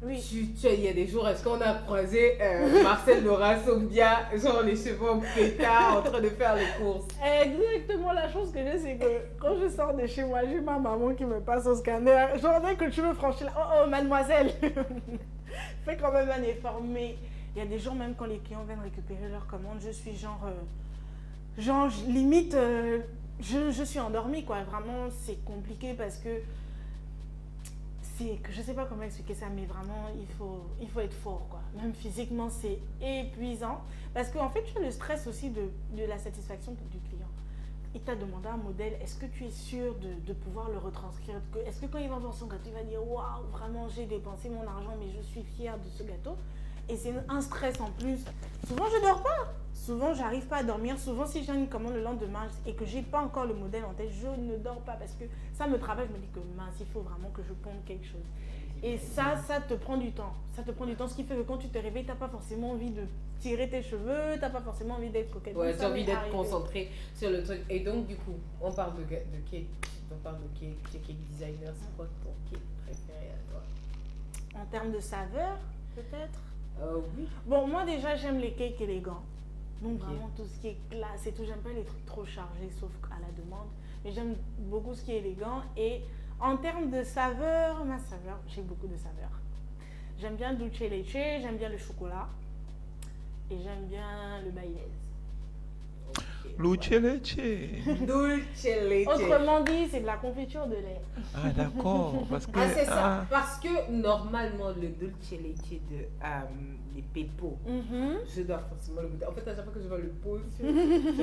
Oui. il y a des jours, est-ce qu'on a croisé Marcel Laura Sombia, genre les cheveux en pétard, en train de faire les courses? Exactement, la chose que j'ai, c'est que quand je sors de chez moi, j'ai ma maman qui me passe au scanner. Genre, dès que tu veux franchir là, oh mademoiselle, fais quand même un effort. Mais il y a des jours, même quand les clients viennent récupérer leur commande, je suis limite, je suis endormie, quoi. Vraiment, c'est compliqué parce que je sais pas comment expliquer ça, mais vraiment, il faut être fort, quoi. Même physiquement, c'est épuisant. Parce qu'en fait, tu as le stress aussi de la satisfaction du client. Il t'a demandé un modèle, est-ce que tu es sûr de pouvoir le retranscrire? Est-ce que quand il va voir son gâteau, il va dire « Waouh, vraiment, j'ai dépensé mon argent, mais je suis fière de ce gâteau ?» Et c'est un stress en plus. Souvent, je dors pas. Souvent, j'arrive pas à dormir. Souvent, si j'ai une commande le lendemain et que j'ai pas encore le modèle en tête, je ne dors pas parce que ça me travaille. Je me dis que mince, il faut vraiment que je ponde quelque chose. Et ça te prend du temps. Ça te prend du temps, ce qui fait que quand tu te réveilles, t'as pas forcément envie de tirer tes cheveux, t'as pas forcément envie d'être coquette. Ouais, Donc, tu ça as envie m'est d'être arrivé. concentré sur le truc. Et donc, du coup, on parle de cake. On parle de cake designer. C'est quoi ton cake préféré à toi? En termes de saveur, peut-être. Oui. Bon, moi déjà, j'aime les cakes élégants. Donc Ok. vraiment tout ce qui est classe et tout. J'aime pas les trucs trop chargés, sauf à la demande. Mais j'aime beaucoup ce qui est élégant. Et en termes de saveur, j'ai beaucoup de saveurs. J'aime bien le dulce leche, j'aime bien le chocolat. Et j'aime bien le mayonnaise. Luce leche. Dulce leche. Autrement dit, c'est de la confiture de lait. Ah, d'accord. Parce que, Ah, c'est ça. Parce que normalement, le dulce leche de les pépos, je dois forcément le goûter. En fait, à chaque fois que je vois le post sur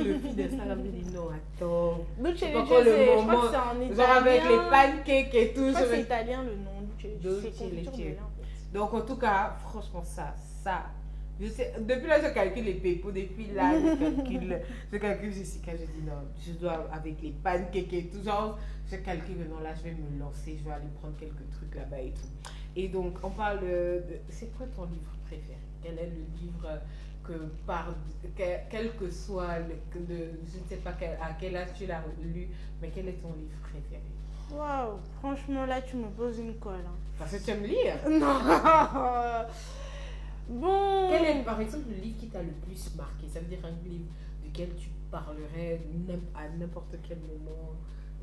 le feed d'Instagram, je dis non, attends. Dulce C'est leche, pas encore le je crois moment. que c'est en italien. Genre avec les pancakes et tout. Je crois je que c'est vais- italien le nom. Dulce Dulce leche. C'est confiture de leche. lait en fait. Donc, en tout cas, franchement, ça. Je sais, depuis là, je calcule les pépos. Depuis là, je calcule Jessica. Je dis non, je dois avec les pancakes et tout. Genre, je calcule non, là, je vais me lancer. Je vais aller prendre quelques trucs là-bas et tout. Et donc, on parle de. C'est quoi ton livre préféré? Quel est le livre quel que soit, je ne sais pas à quel âge tu l'as lu, mais quel est ton livre préféré? Waouh, franchement là tu me poses une colle. Hein. Parce que tu aimes lire. Non. Bon. Quel est par exemple le livre qui t'a le plus marqué? Ça veut dire un livre duquel tu parlerais à n'importe quel moment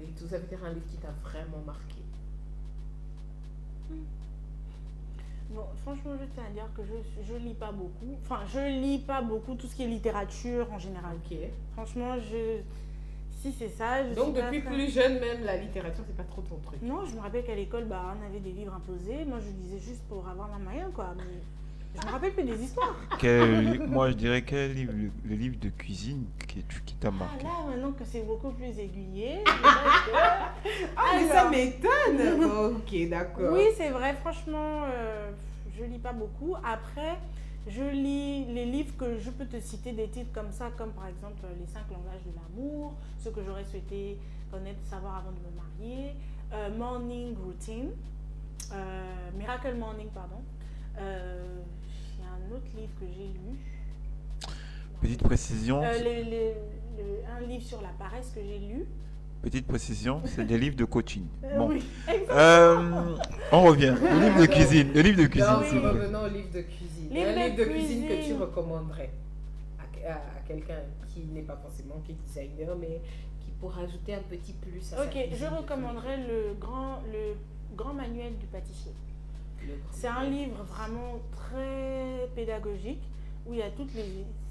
et tout. Ça veut dire un livre qui t'a vraiment marqué. Bon, franchement, je tiens à dire que je lis pas beaucoup. Enfin, je lis pas beaucoup tout ce qui est littérature en général. Ok. Franchement, si c'est ça, je Donc suis pas depuis fan. plus jeune même, la littérature, c'est pas trop ton truc. Non, je me rappelle qu'à l'école, on avait des livres imposés. Moi, je lisais juste pour avoir ma moyenne, quoi. Mais je me rappelle plus des histoires. moi, je dirais quel livre, le livre de cuisine qui t'a Ah marqué. là, maintenant que c'est beaucoup plus aiguillé. je dirais que- Ah, mais ça Alors, m'étonne. Bon, ok, d'accord. Oui, c'est vrai, franchement, je lis pas beaucoup. Après, je lis les livres que je peux te citer des titres comme ça, comme par exemple Les 5 langages de l'amour, ce que j'aurais souhaité connaître, savoir avant de me marier, Morning Routine, Miracle Morning, pardon. Il y a un autre livre que j'ai lu. Petite précision, Un livre sur la paresse que j'ai lu. c'est des livres de coaching. Bon. Oui, On revient. Le livre de cuisine. Non, s'il vous plaît. revenons au livre de cuisine. Livre Un de livre de cuisine que tu cuisine. recommanderais à quelqu'un qui n'est pas forcément qui est designer, mais qui pourra ajouter un petit plus à sa Ok, cuisine je de recommanderais le grand manuel du pâtissier. tous les jours. C'est un livre vraiment très pédagogique où il y a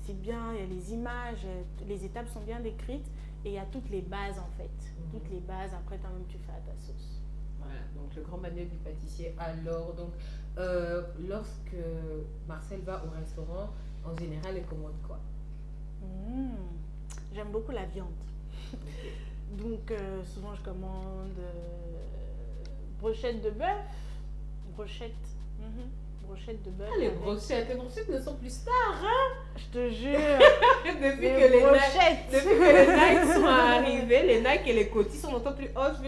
c'est bien, il y a les images, les étapes sont bien décrites et il y a toutes les bases en fait. Toutes les bases, après toi-même tu fais à ta sauce. Voilà, donc le grand manuel du pâtissier. Alors, donc, lorsque Marcel va au restaurant, en général, il commande quoi? J'aime beaucoup la viande. Donc souvent je commande brochette de bœuf, brochette de bœuf. Ah, les avec- brochettes ne sont plus stars. Je te jure. Depuis Les que les brochettes. Depuis que les Nike sont arrivés, les Nike et les cotis sont longtemps plus hauts.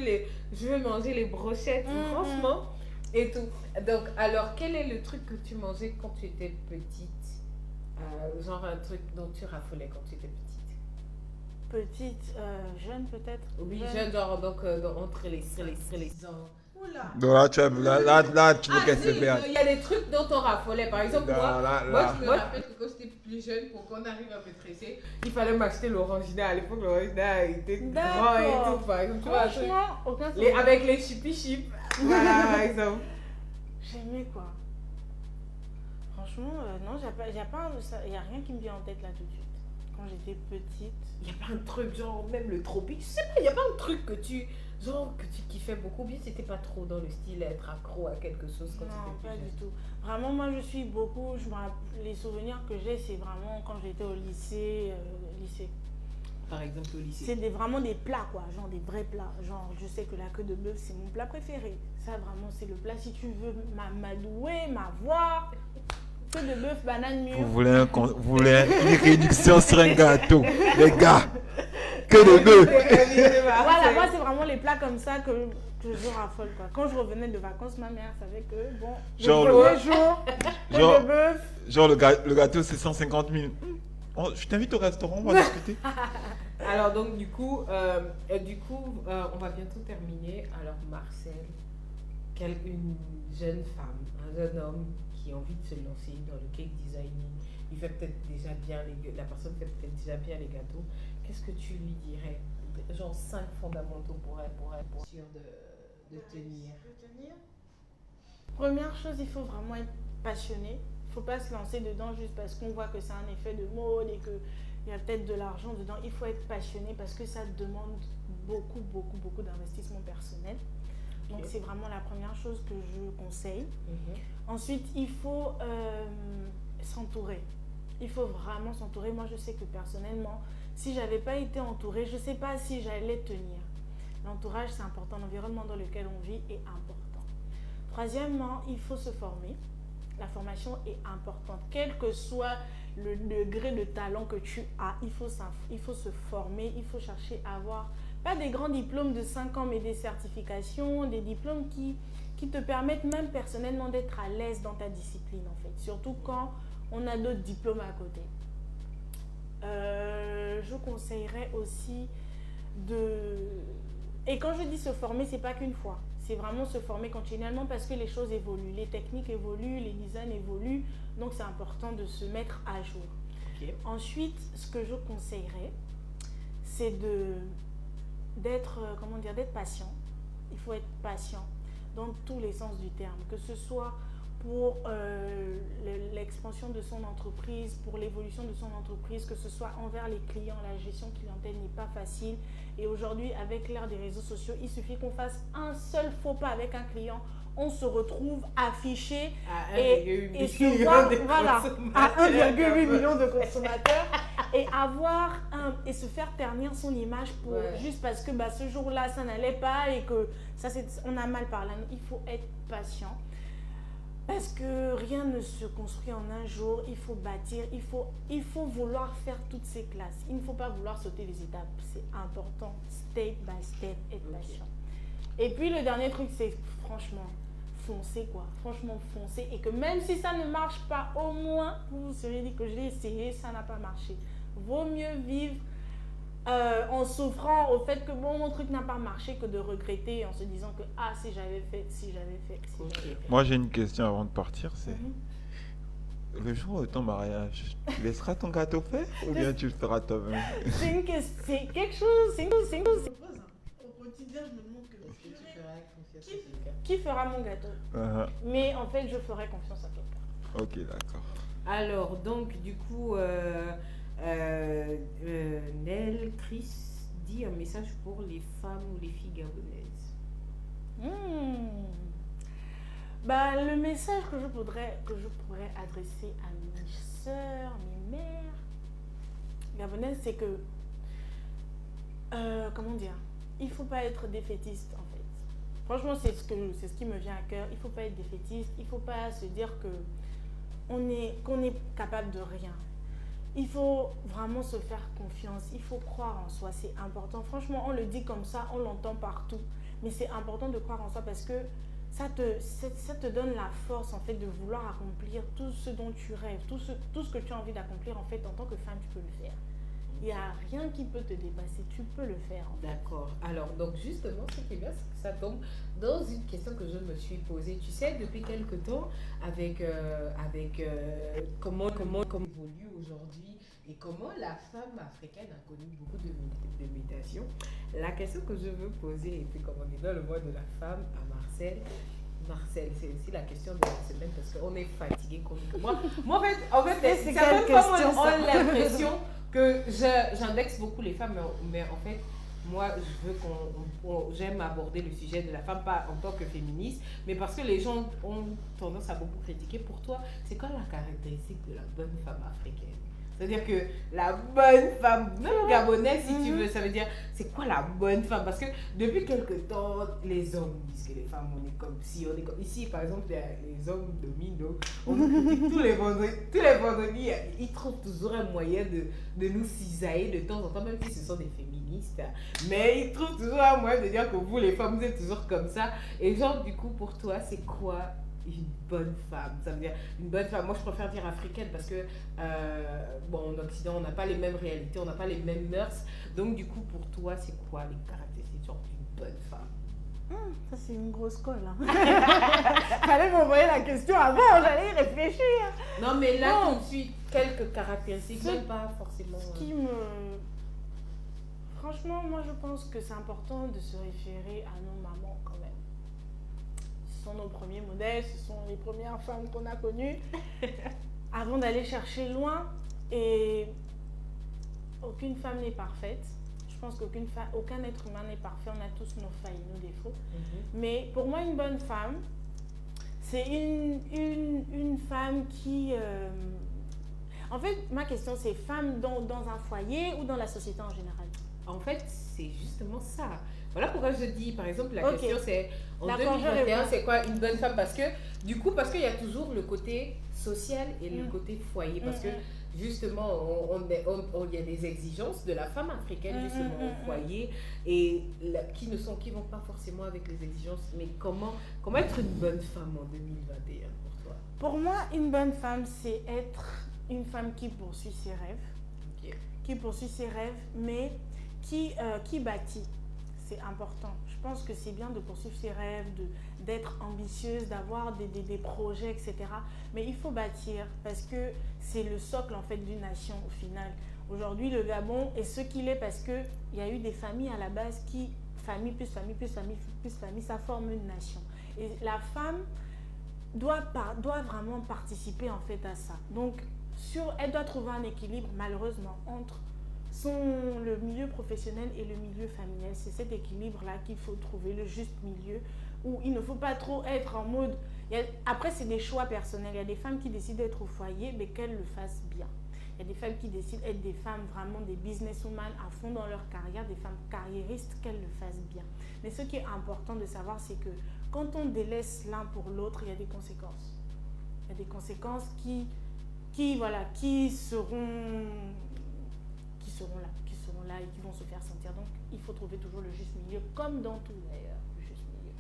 Je veux manger les brochettes, franchement. Et tout. Donc, alors, quel est le truc que tu mangeais quand tu étais petite? Genre un truc dont tu raffolais quand tu étais petite. Petite, jeune peut-être. Oui, jeune, genre donc, entre les 6 ans. Oula. Donc là, tu veux qu'elle se perde. Il y a des trucs dont on raffolait. Par exemple, Là. moi, je me rappelle que quand j'étais plus jeune, pour qu'on arrive à me tresser, il fallait m'acheter l'orangina. À l'époque, l'orangina était grand et D'accord. tout. Par exemple, tu vois, un truc. Franchement, aucun Avec les chippy chips. Voilà, par exemple. J'aimais quoi. Franchement, non, il n'y a rien qui me vient en tête là tout de suite. Quand j'étais petite. Il n'y a pas un truc, genre, même le tropique. Je sais pas, il n'y a pas un truc que tu kiffais beaucoup. Bien, c'était pas trop dans le style être accro à quelque chose quand Non, tu pas étais plus du jeune. tout. Vraiment, moi, je suis beaucoup. Les souvenirs que j'ai, c'est vraiment quand j'étais au lycée. Par exemple, au lycée. C'est vraiment des plats, quoi. Genre des vrais plats. Genre, je sais que la queue de bœuf, c'est mon plat préféré. Ça, vraiment, c'est le plat. Si tu veux m'adouer, m'avoir. Queue de bœuf, banane mûre. Vous voulez une réduction sur un gâteau, les gars. Que de bœuf. Voilà, moi, c'est vraiment les plats comme ça que Je raffole quoi. Quand je revenais de vacances, ma mère savait que bon, Genre le premier jour, genre- le bœuf. Genre le gâteau c'est 150 000. Je t'invite au restaurant, on va discuter. Alors donc du coup, on va bientôt terminer. Alors Marcel, une jeune femme, un jeune homme qui a envie de se lancer dans le cake designing, il fait peut-être déjà bien la personne fait peut-être déjà bien les gâteaux. Qu'est-ce que tu lui dirais? Genre 5 fondamentaux pour être sûr de tenir. Première chose, il faut vraiment être passionné. Il ne faut pas se lancer dedans juste parce qu'on voit que c'est un effet de mode et qu'il y a peut-être de l'argent dedans. Il faut être passionné parce que ça demande beaucoup d'investissement personnel. Donc c'est vraiment la première chose que je conseille. Ensuite, il faut s'entourer. Il faut vraiment s'entourer. Moi, je sais que personnellement, si je n'avais pas été entourée, je ne sais pas si j'allais tenir. L'entourage, c'est important. L'environnement dans lequel on vit est important. Troisièmement, il faut se former. La formation est importante. Quel que soit le degré de talent que tu as, il faut se former. Il faut chercher à avoir, pas des grands diplômes de 5 ans, mais des certifications, des diplômes qui te permettent même personnellement d'être à l'aise dans ta discipline, en fait. Surtout quand on a d'autres diplômes à côté. Je conseillerais aussi et quand je dis se former, c'est pas qu'une fois. C'est vraiment se former continuellement parce que les choses évoluent. Les techniques évoluent, les designs évoluent. Donc, c'est important de se mettre à jour. Ensuite, ce que je conseillerais, c'est d'être patient. Il faut être patient dans tous les sens du terme. Que ce soit pour l'expansion de son entreprise, pour l'évolution de son entreprise, que ce soit envers les clients, la gestion clientèle n'est pas facile. Et aujourd'hui, avec l'ère des réseaux sociaux, il suffit qu'on fasse un seul faux pas avec un client, on se retrouve affiché à 1,8 million de consommateurs et et se faire ternir son image juste parce que ce jour-là, ça n'allait pas et que on a mal parlé. Il faut être patient. Parce que rien ne se construit en un jour, il faut bâtir, il faut vouloir faire toutes ces classes. Il ne faut pas vouloir sauter les étapes, c'est important, step by step, être patient. Et puis le dernier truc, c'est franchement, foncer quoi. Franchement, foncer. Et que même si ça ne marche pas, au moins, vous vous serez dit que je l'ai essayé, ça n'a pas marché. Vaut mieux vivre en souffrant au fait que mon truc n'a pas marché que de regretter en se disant que si j'avais fait. Moi j'ai une question avant de partir, c'est le jour de ton mariage, tu laisseras ton gâteau fait ou bien tu le feras toi-même? C'est quelque chose, c'est une chose. Au quotidien, je me demande qui fera mon gâteau. Mais en fait, je ferai confiance à quelqu'un. Ok, d'accord. Alors, donc, du coup, Nel, Chris dit un message pour les femmes ou les filles gabonaises. Le message que je pourrais adresser à mes soeurs, mes mères gabonaises, c'est que, il ne faut pas être défaitiste en fait. Franchement, c'est ce qui me vient à cœur. Il ne faut pas être défaitiste, il ne faut pas se dire qu'on est capable de rien. Il faut vraiment se faire confiance, il faut croire en soi, c'est important. Franchement, on le dit comme ça, on l'entend partout. Mais c'est important de croire en soi parce que ça te donne la force en fait de vouloir accomplir tout ce dont tu rêves, tout ce que tu as envie d'accomplir en fait en tant que femme, tu peux le faire. Il n'y a rien qui peut te dépasser, tu peux le faire. D'accord. Alors, donc justement, ce qui est bien, c'est que ça tombe dans une question que je me suis posée. Tu sais, depuis quelque temps, avec comment évolue aujourd'hui et comment la femme africaine a connu beaucoup de mutations. La question que je veux poser, et puis comme on est dans le mois de la femme, à Marcel, c'est aussi la question de la semaine parce qu'on est fatigué comme moi. Moi, en fait certaines femmes ont l'impression que j'indexe beaucoup les femmes, mais en fait, moi, je veux j'aime aborder le sujet de la femme, pas en tant que féministe, mais parce que les gens ont tendance à beaucoup critiquer. Pour toi, c'est quoi la caractéristique de la bonne femme africaine? C'est-à-dire que la bonne femme, même gabonaise si tu veux, ça veut dire c'est quoi la bonne femme? Parce que depuis quelque temps, les hommes disent que les femmes, on est comme si, on est comme ici, par exemple, les hommes dominent, donc on nous critique tous les vendredis, ils trouvent toujours un moyen de nous cisailler de temps en temps, même si ce sont des féministes. Mais ils trouvent toujours un moyen de dire que vous, les femmes, vous êtes toujours comme ça. Et genre, du coup, pour toi, c'est quoi une bonne femme? Ça veut dire une bonne femme, moi je préfère dire africaine parce que bon, en Occident on n'a pas les mêmes réalités, on n'a pas les mêmes mœurs, donc du coup pour toi c'est quoi les caractéristiques d'une bonne femme? Ça c'est une grosse colle. Fallait m'envoyer la question avant, j'allais y réfléchir. Non mais là Bon. tout de suite, quelques caractéristiques, même pas forcément. Franchement, moi je pense que c'est important de se référer à nos mamans quand même. Ce sont nos premiers modèles, ce sont les premières femmes qu'on a connues. Avant d'aller chercher loin, et aucune femme n'est parfaite. Je pense qu'aucun être humain n'est parfait, on a tous nos failles, nos défauts. Mais pour moi, une bonne femme, c'est une femme qui... En fait, ma question c'est femme dans un foyer ou dans la société en général? En fait, c'est justement ça. Voilà pourquoi je dis, par exemple, la Ok. question c'est en D'accord, je 2021, réponds. c'est quoi une bonne femme? Parce que, du coup, parce qu'il y a toujours le côté social et le côté foyer. Parce que, justement, il y a des exigences de la femme africaine, justement, au foyer, et qui vont pas forcément avec les exigences. Mais comment être une bonne femme en 2021 pour toi? Pour moi, une bonne femme, c'est être une femme qui poursuit ses rêves. Ok. Qui poursuit ses rêves, mais qui bâtit. C'est important. Je pense que c'est bien de poursuivre ses rêves, d'être ambitieuse, d'avoir des projets, etc. Mais il faut bâtir parce que c'est le socle en fait d'une nation au final. Aujourd'hui, le Gabon est ce qu'il est parce qu'il y a eu des familles à la base qui, famille plus famille plus famille plus famille, ça forme une nation. Et la femme doit vraiment participer en fait à ça. Donc, elle doit trouver un équilibre malheureusement entre le milieu professionnel et le milieu familial. C'est cet équilibre-là qu'il faut trouver, le juste milieu, où il ne faut pas trop être en mode... Après, c'est des choix personnels. Il y a des femmes qui décident d'être au foyer, mais qu'elles le fassent bien. Il y a des femmes qui décident d'être des femmes vraiment des businesswomen à fond dans leur carrière, des femmes carriéristes, qu'elles le fassent bien. Mais ce qui est important de savoir, c'est que quand on délaisse l'un pour l'autre, il y a des conséquences. Il y a des conséquences qui seront là et qui vont se faire sentir. Donc, il faut trouver toujours le juste milieu, comme dans tout d'ailleurs, le juste milieu.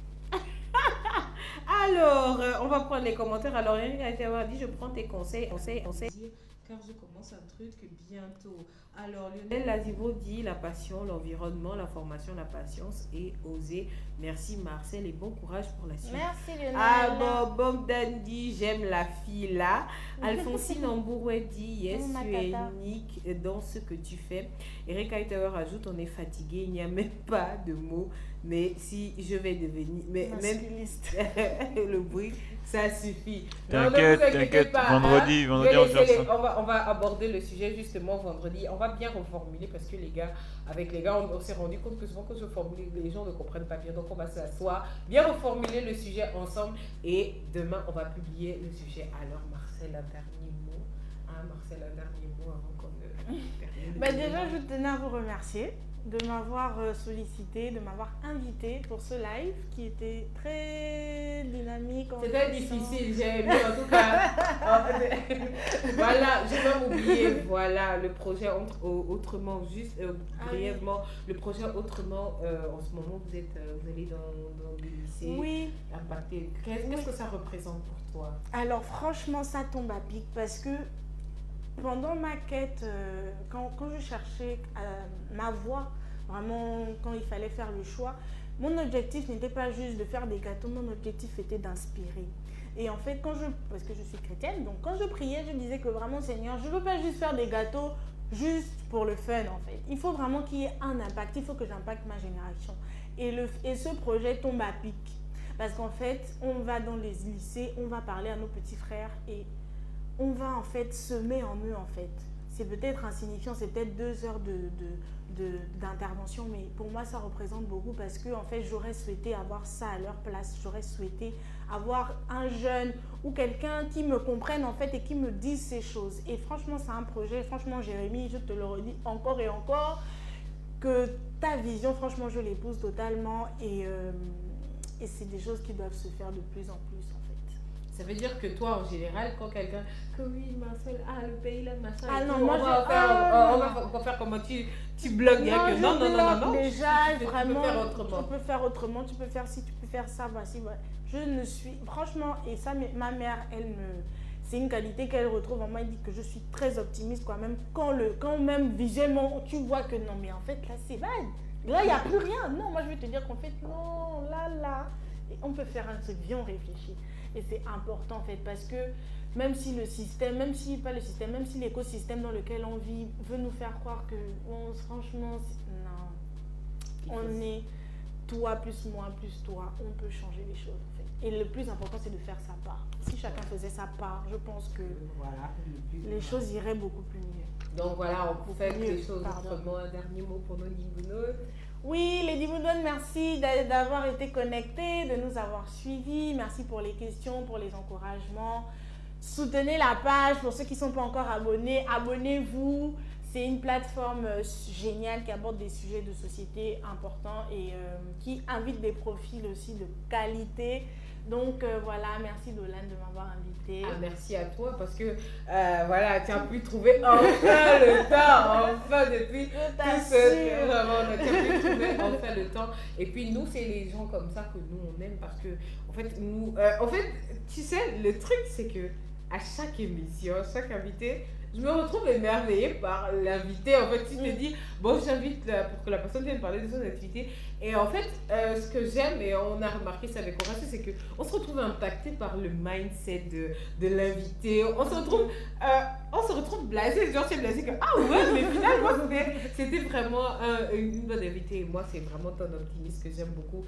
Alors, on va prendre les commentaires. Alors, Eric a été avoir dit, je prends tes conseils, car je commence un truc bientôt. Alors, Lionel Lazivo dit la passion, l'environnement, la formation, la patience et oser. Merci Marcel et bon courage pour la suite. Merci Lionel. Ah bon, Bogdan dit j'aime la fille là. Alphonsine Ambourouet dit yes, tu es unique dans ce que tu fais. Eric Hightower ajoute on est fatigué, il n'y a même pas de mots. Mais si je vais devenir. Mais même le bruit, ça suffit. T'inquiète, vendredi on va faire ça. On va aborder le sujet justement vendredi. On va bien reformuler parce que avec les gars, on s'est rendu compte que souvent quand je formule, les gens ne comprennent pas bien. Donc on va s'asseoir, bien reformuler le sujet ensemble et demain on va publier le sujet. Alors Marcel, un dernier mot. Marcel, un dernier mot avant qu'on ne termine. Déjà, je tenais à vous remercier de m'avoir sollicité, de m'avoir invité pour ce live qui était très dynamique. C'était difficile, j'ai aimé en tout cas. Voilà, j'ai même oublié, voilà, le projet autrement, juste brièvement, le projet autrement, en ce moment vous allez dans des lycées. Oui. Impacté. Qu'est-ce que ça représente pour toi? Alors franchement, ça tombe à pic parce que pendant ma quête, quand je cherchais ma voie, vraiment quand il fallait faire le choix, mon objectif n'était pas juste de faire des gâteaux, mon objectif était d'inspirer. Et en fait, parce que je suis chrétienne, donc quand je priais, je disais que vraiment Seigneur, je ne veux pas juste faire des gâteaux juste pour le fun en fait. Il faut vraiment qu'il y ait un impact, il faut que j'impacte ma génération. Et ce projet tombe à pic. Parce qu'en fait, on va dans les lycées, on va parler à nos petits frères et on va en fait semer en eux en fait. C'est peut-être insignifiant, c'est peut-être 2 heures d'intervention, mais pour moi ça représente beaucoup parce que en fait j'aurais souhaité avoir ça à leur place, j'aurais souhaité avoir un jeune ou quelqu'un qui me comprenne en fait et qui me dise ces choses. Et franchement, c'est un projet. Franchement, Jérémy, je te le redis encore et encore, que ta vision, franchement, je l'épouse totalement. Et c'est des choses qui doivent se faire de plus en plus en fait. Ça veut dire que toi, en général, quand quelqu'un, que oui, Marcel, le pays là, machin, Ah et non, tout, moi, on va faire comment tu bloques, non, déjà, vraiment, tu peux faire autrement. tu peux faire autrement, tu peux faire ci, tu peux faire ça, voici, voilà. Je ne suis, franchement, et ça, ma mère, c'est une qualité qu'elle retrouve en moi, elle dit que je suis très optimiste, quoi, même quand même visuellement, tu vois que non, mais en fait, là, c'est vague. Là, il n'y a plus rien. Non, moi, je vais te dire qu'en fait, non, là, et on peut faire un truc, viens, on réfléchit. Et c'est important, en fait, parce que même si le système, même si pas le système, même si l'écosystème dans lequel on vit veut nous faire croire que, franchement, non, on est toi plus moi plus toi, on peut changer les choses, en fait. Et le plus important, c'est de faire sa part. Si chacun faisait sa part, je pense que voilà, les choses iraient beaucoup plus mieux. Donc voilà, on fait Mieux, les choses autrement. Un dernier mot pour nos Dibounotes. Oui, les Dibounotes, merci d'avoir été connectés, de nous avoir suivis. Merci pour les questions, pour les encouragements. Soutenez la page. Pour ceux qui ne sont pas encore abonnés, abonnez-vous. C'est une plateforme géniale qui aborde des sujets de société importants et qui invite des profils aussi de qualité. Donc voilà, merci Dolan de m'avoir invité. Merci à toi parce que voilà, tu as pu trouver enfin le temps, enfin depuis tout ce vraiment, tu as pu trouver enfin le temps. Et puis nous, c'est les gens comme ça que nous on aime parce que en fait nous, tu sais, le truc c'est que à chaque émission, chaque invité, je me retrouve émerveillée par l'invité. En fait, tu te dis, bon, j'invite pour que la personne vienne parler de son activité. Et en fait, ce que j'aime, et on a remarqué ça avec Horacio, c'est qu'on se retrouve impacté par le mindset de l'invité. On se retrouve blasé, genre c'est blasé que, ah ouais, mais finalement, c'était vraiment une bonne invitée. Et moi, c'est vraiment ton optimisme que j'aime beaucoup.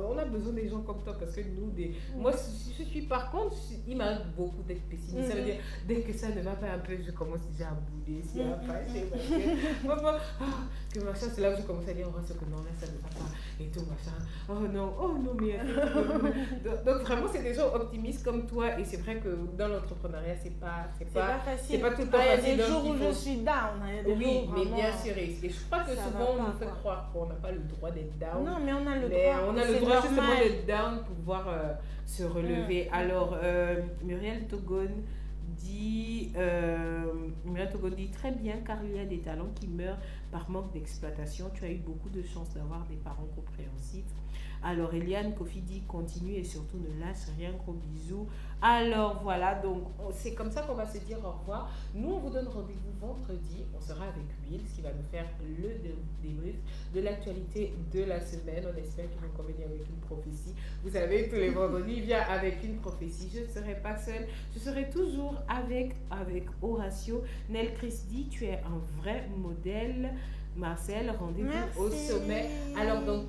On a besoin des gens comme toi parce que nous, moi, je suis par contre, il m'arrive beaucoup d'être pessimiste. Ça veut dire, dès que ça ne va pas un peu, je commence déjà à bouder, si à fâcher, que machin, c'est là où je commence à dire, Horacio, que non, là, ça ne va pas, et tout, machin, oh non, mais... donc vraiment, c'est des gens optimistes comme toi, et c'est vrai que dans l'entrepreneuriat, c'est pas facile. C'est pas tout le temps facile. Il y a des jours où je suis down. Oui, mais bien sûr, et je crois que souvent, on nous fait croire qu'on n'a pas le droit d'être down. Non, mais on a le droit. On a le droit justement d'être down pour pouvoir se relever. Alors, Muriel Togone dit très bien, car il y a des talents qui meurent par manque d'exploitation. Tu as eu beaucoup de chance d'avoir des parents compréhensifs. Alors Eliane Kofi dit continue et surtout ne lâche rien, gros bisous. Alors voilà, donc c'est comme ça qu'on va se dire au revoir. Nous on vous donne rendez-vous vendredi, on sera avec Will, ce qui va nous faire le débrief de l'actualité de la semaine. On espère qu'il va convenir avec une prophétie. Vous savez, tous les vendredis, il vient avec une prophétie. Je ne serai pas seule, je serai toujours avec Horacio. Nel Chris dit tu es un vrai modèle. Marcel, rendez-vous au sommet. Alors, donc,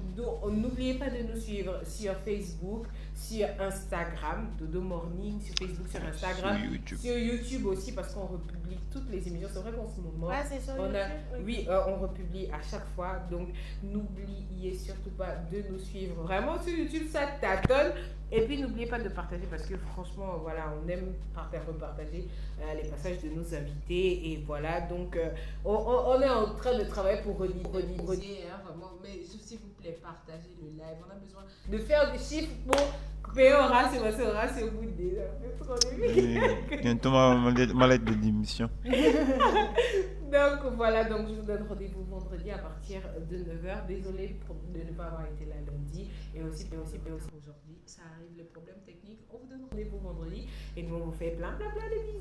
n'oubliez pas de nous suivre sur Facebook, sur Instagram, Dodo Morning, sur Facebook, sur Instagram, sur YouTube aussi, parce qu'on republie toutes les émissions. C'est vrai qu'en ce moment, c'est sur YouTube, on republie à chaque fois. Donc, n'oubliez surtout pas de nous suivre. Vraiment, sur YouTube, ça tâtonne. Et puis, n'oubliez pas de partager, parce que franchement, voilà, on aime repartager les passages de nos invités. Et voilà, donc, on est en train de travailler pour rediffuser, hein, vraiment. Mais s'il vous plaît, partagez le live. On a besoin de faire des chiffres pour payer Horacio au bout des bientôt ma lettre de démission. Donc voilà, donc je vous donne rendez-vous vendredi à partir de 9h. Désolée de ne pas avoir été là lundi. Et aussi aujourd'hui, ça arrive, le problème technique. On vous donne rendez-vous vendredi. Et nous, on vous fait plein de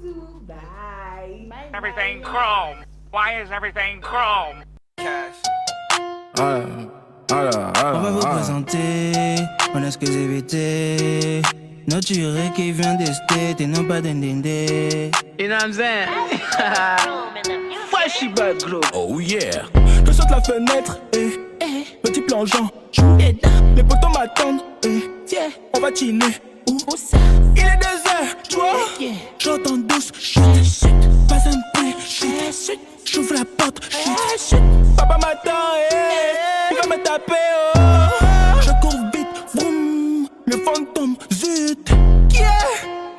bisous. Bye. Everything chrome. Why is everything chrome? Cash. On va vous présenter, on a ce que j'ai évité. Notre qui vient des States et non pas d'Indinde. You know what I'm saying? Flashy bad glow. Oh yeah. Je saute la fenêtre, petit plongeon. Les potos m'attendent, on va chiner. Où ça? Il est 2h, tu vois? J'entends douce, chut, pas un bruit, chut. J'ouvre la porte, chut. Papa m'attend, il va me taper, oh. Je cours vite, vroom. Le fantôme, zut.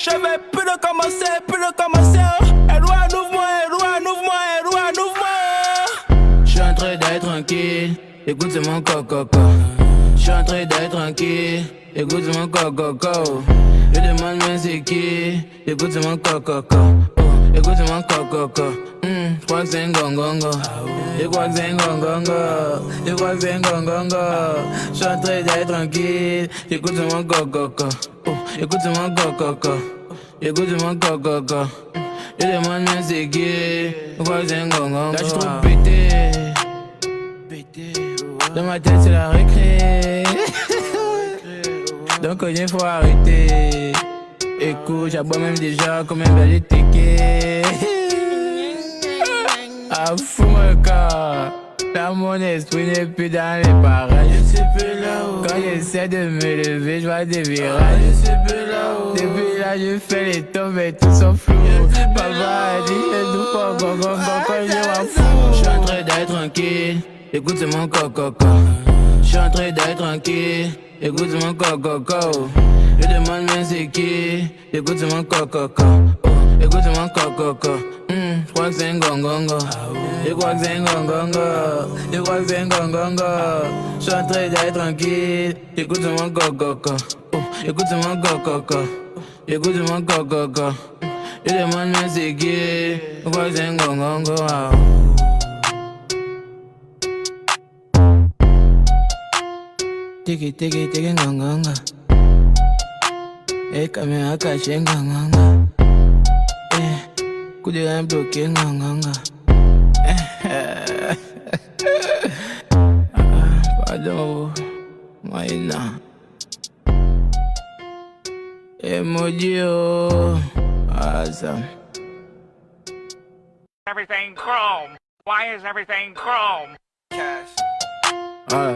Je vais plus de commencer, plus de commencer. Edouard, ouvre-moi, Edouard, ouvre-moi, Edouard, ouvre-moi. Je suis en train d'être tranquille, écoute c'est mon coco. Je suis en train d'être tranquille, écoute c'est mon coco. Je demande même c'est qui, écoute c'est mon coco. Écoute c'est mon coco. Je crois que c'est un gongongo. Je crois que c'est un gongongo. Je crois que c'est un gongongo. Je suis en train d'être tranquille, écoute c'est mon coco. Écoute c'est mon coco. Écoute c'est mon coco. Je demande même c'est qui, je crois que c'est un gongongo. Là je suis trop pété. Dans ma tête c'est la récré. Donc il faut arrêter. Écoute, j'aboie même déjà comme un bel ticket. Ah fous-moi le corps. Là mon esprit n'est plus dans les parages. Je suis plus là-haut. Quand j'essaie de me lever, je vois des virages. Je suis plus là-haut. Depuis là je fais les tombes et tout sont flou. Papa a dit que tout pour gongon quand je m'en fous. Je suis en train d'être tranquille. Écoute c'est mon coco. Je suis en train d'être tranquille. Écoute c'est mon coco. Je demande même c'est qui. Écoute c'est mon coco. Écoute c'est mon coco. Je crois que c'est un gongongo. Je crois que c'est un gongongo. Je crois que c'est un gongongo. Je suis en train d'être tranquille. Écoute c'est mon coco. Écoute c'est mon coco. Écoute c'est mon coco. Je demande même c'est qui. Je crois que c'est un gongongo. Tiki nganganga. Caméra cachée nganganga. Coup de rein bloqué nganganga. Pardon, Maïna. Emoji oh. Awesome. Everything chrome. Why is everything chrome? Ah,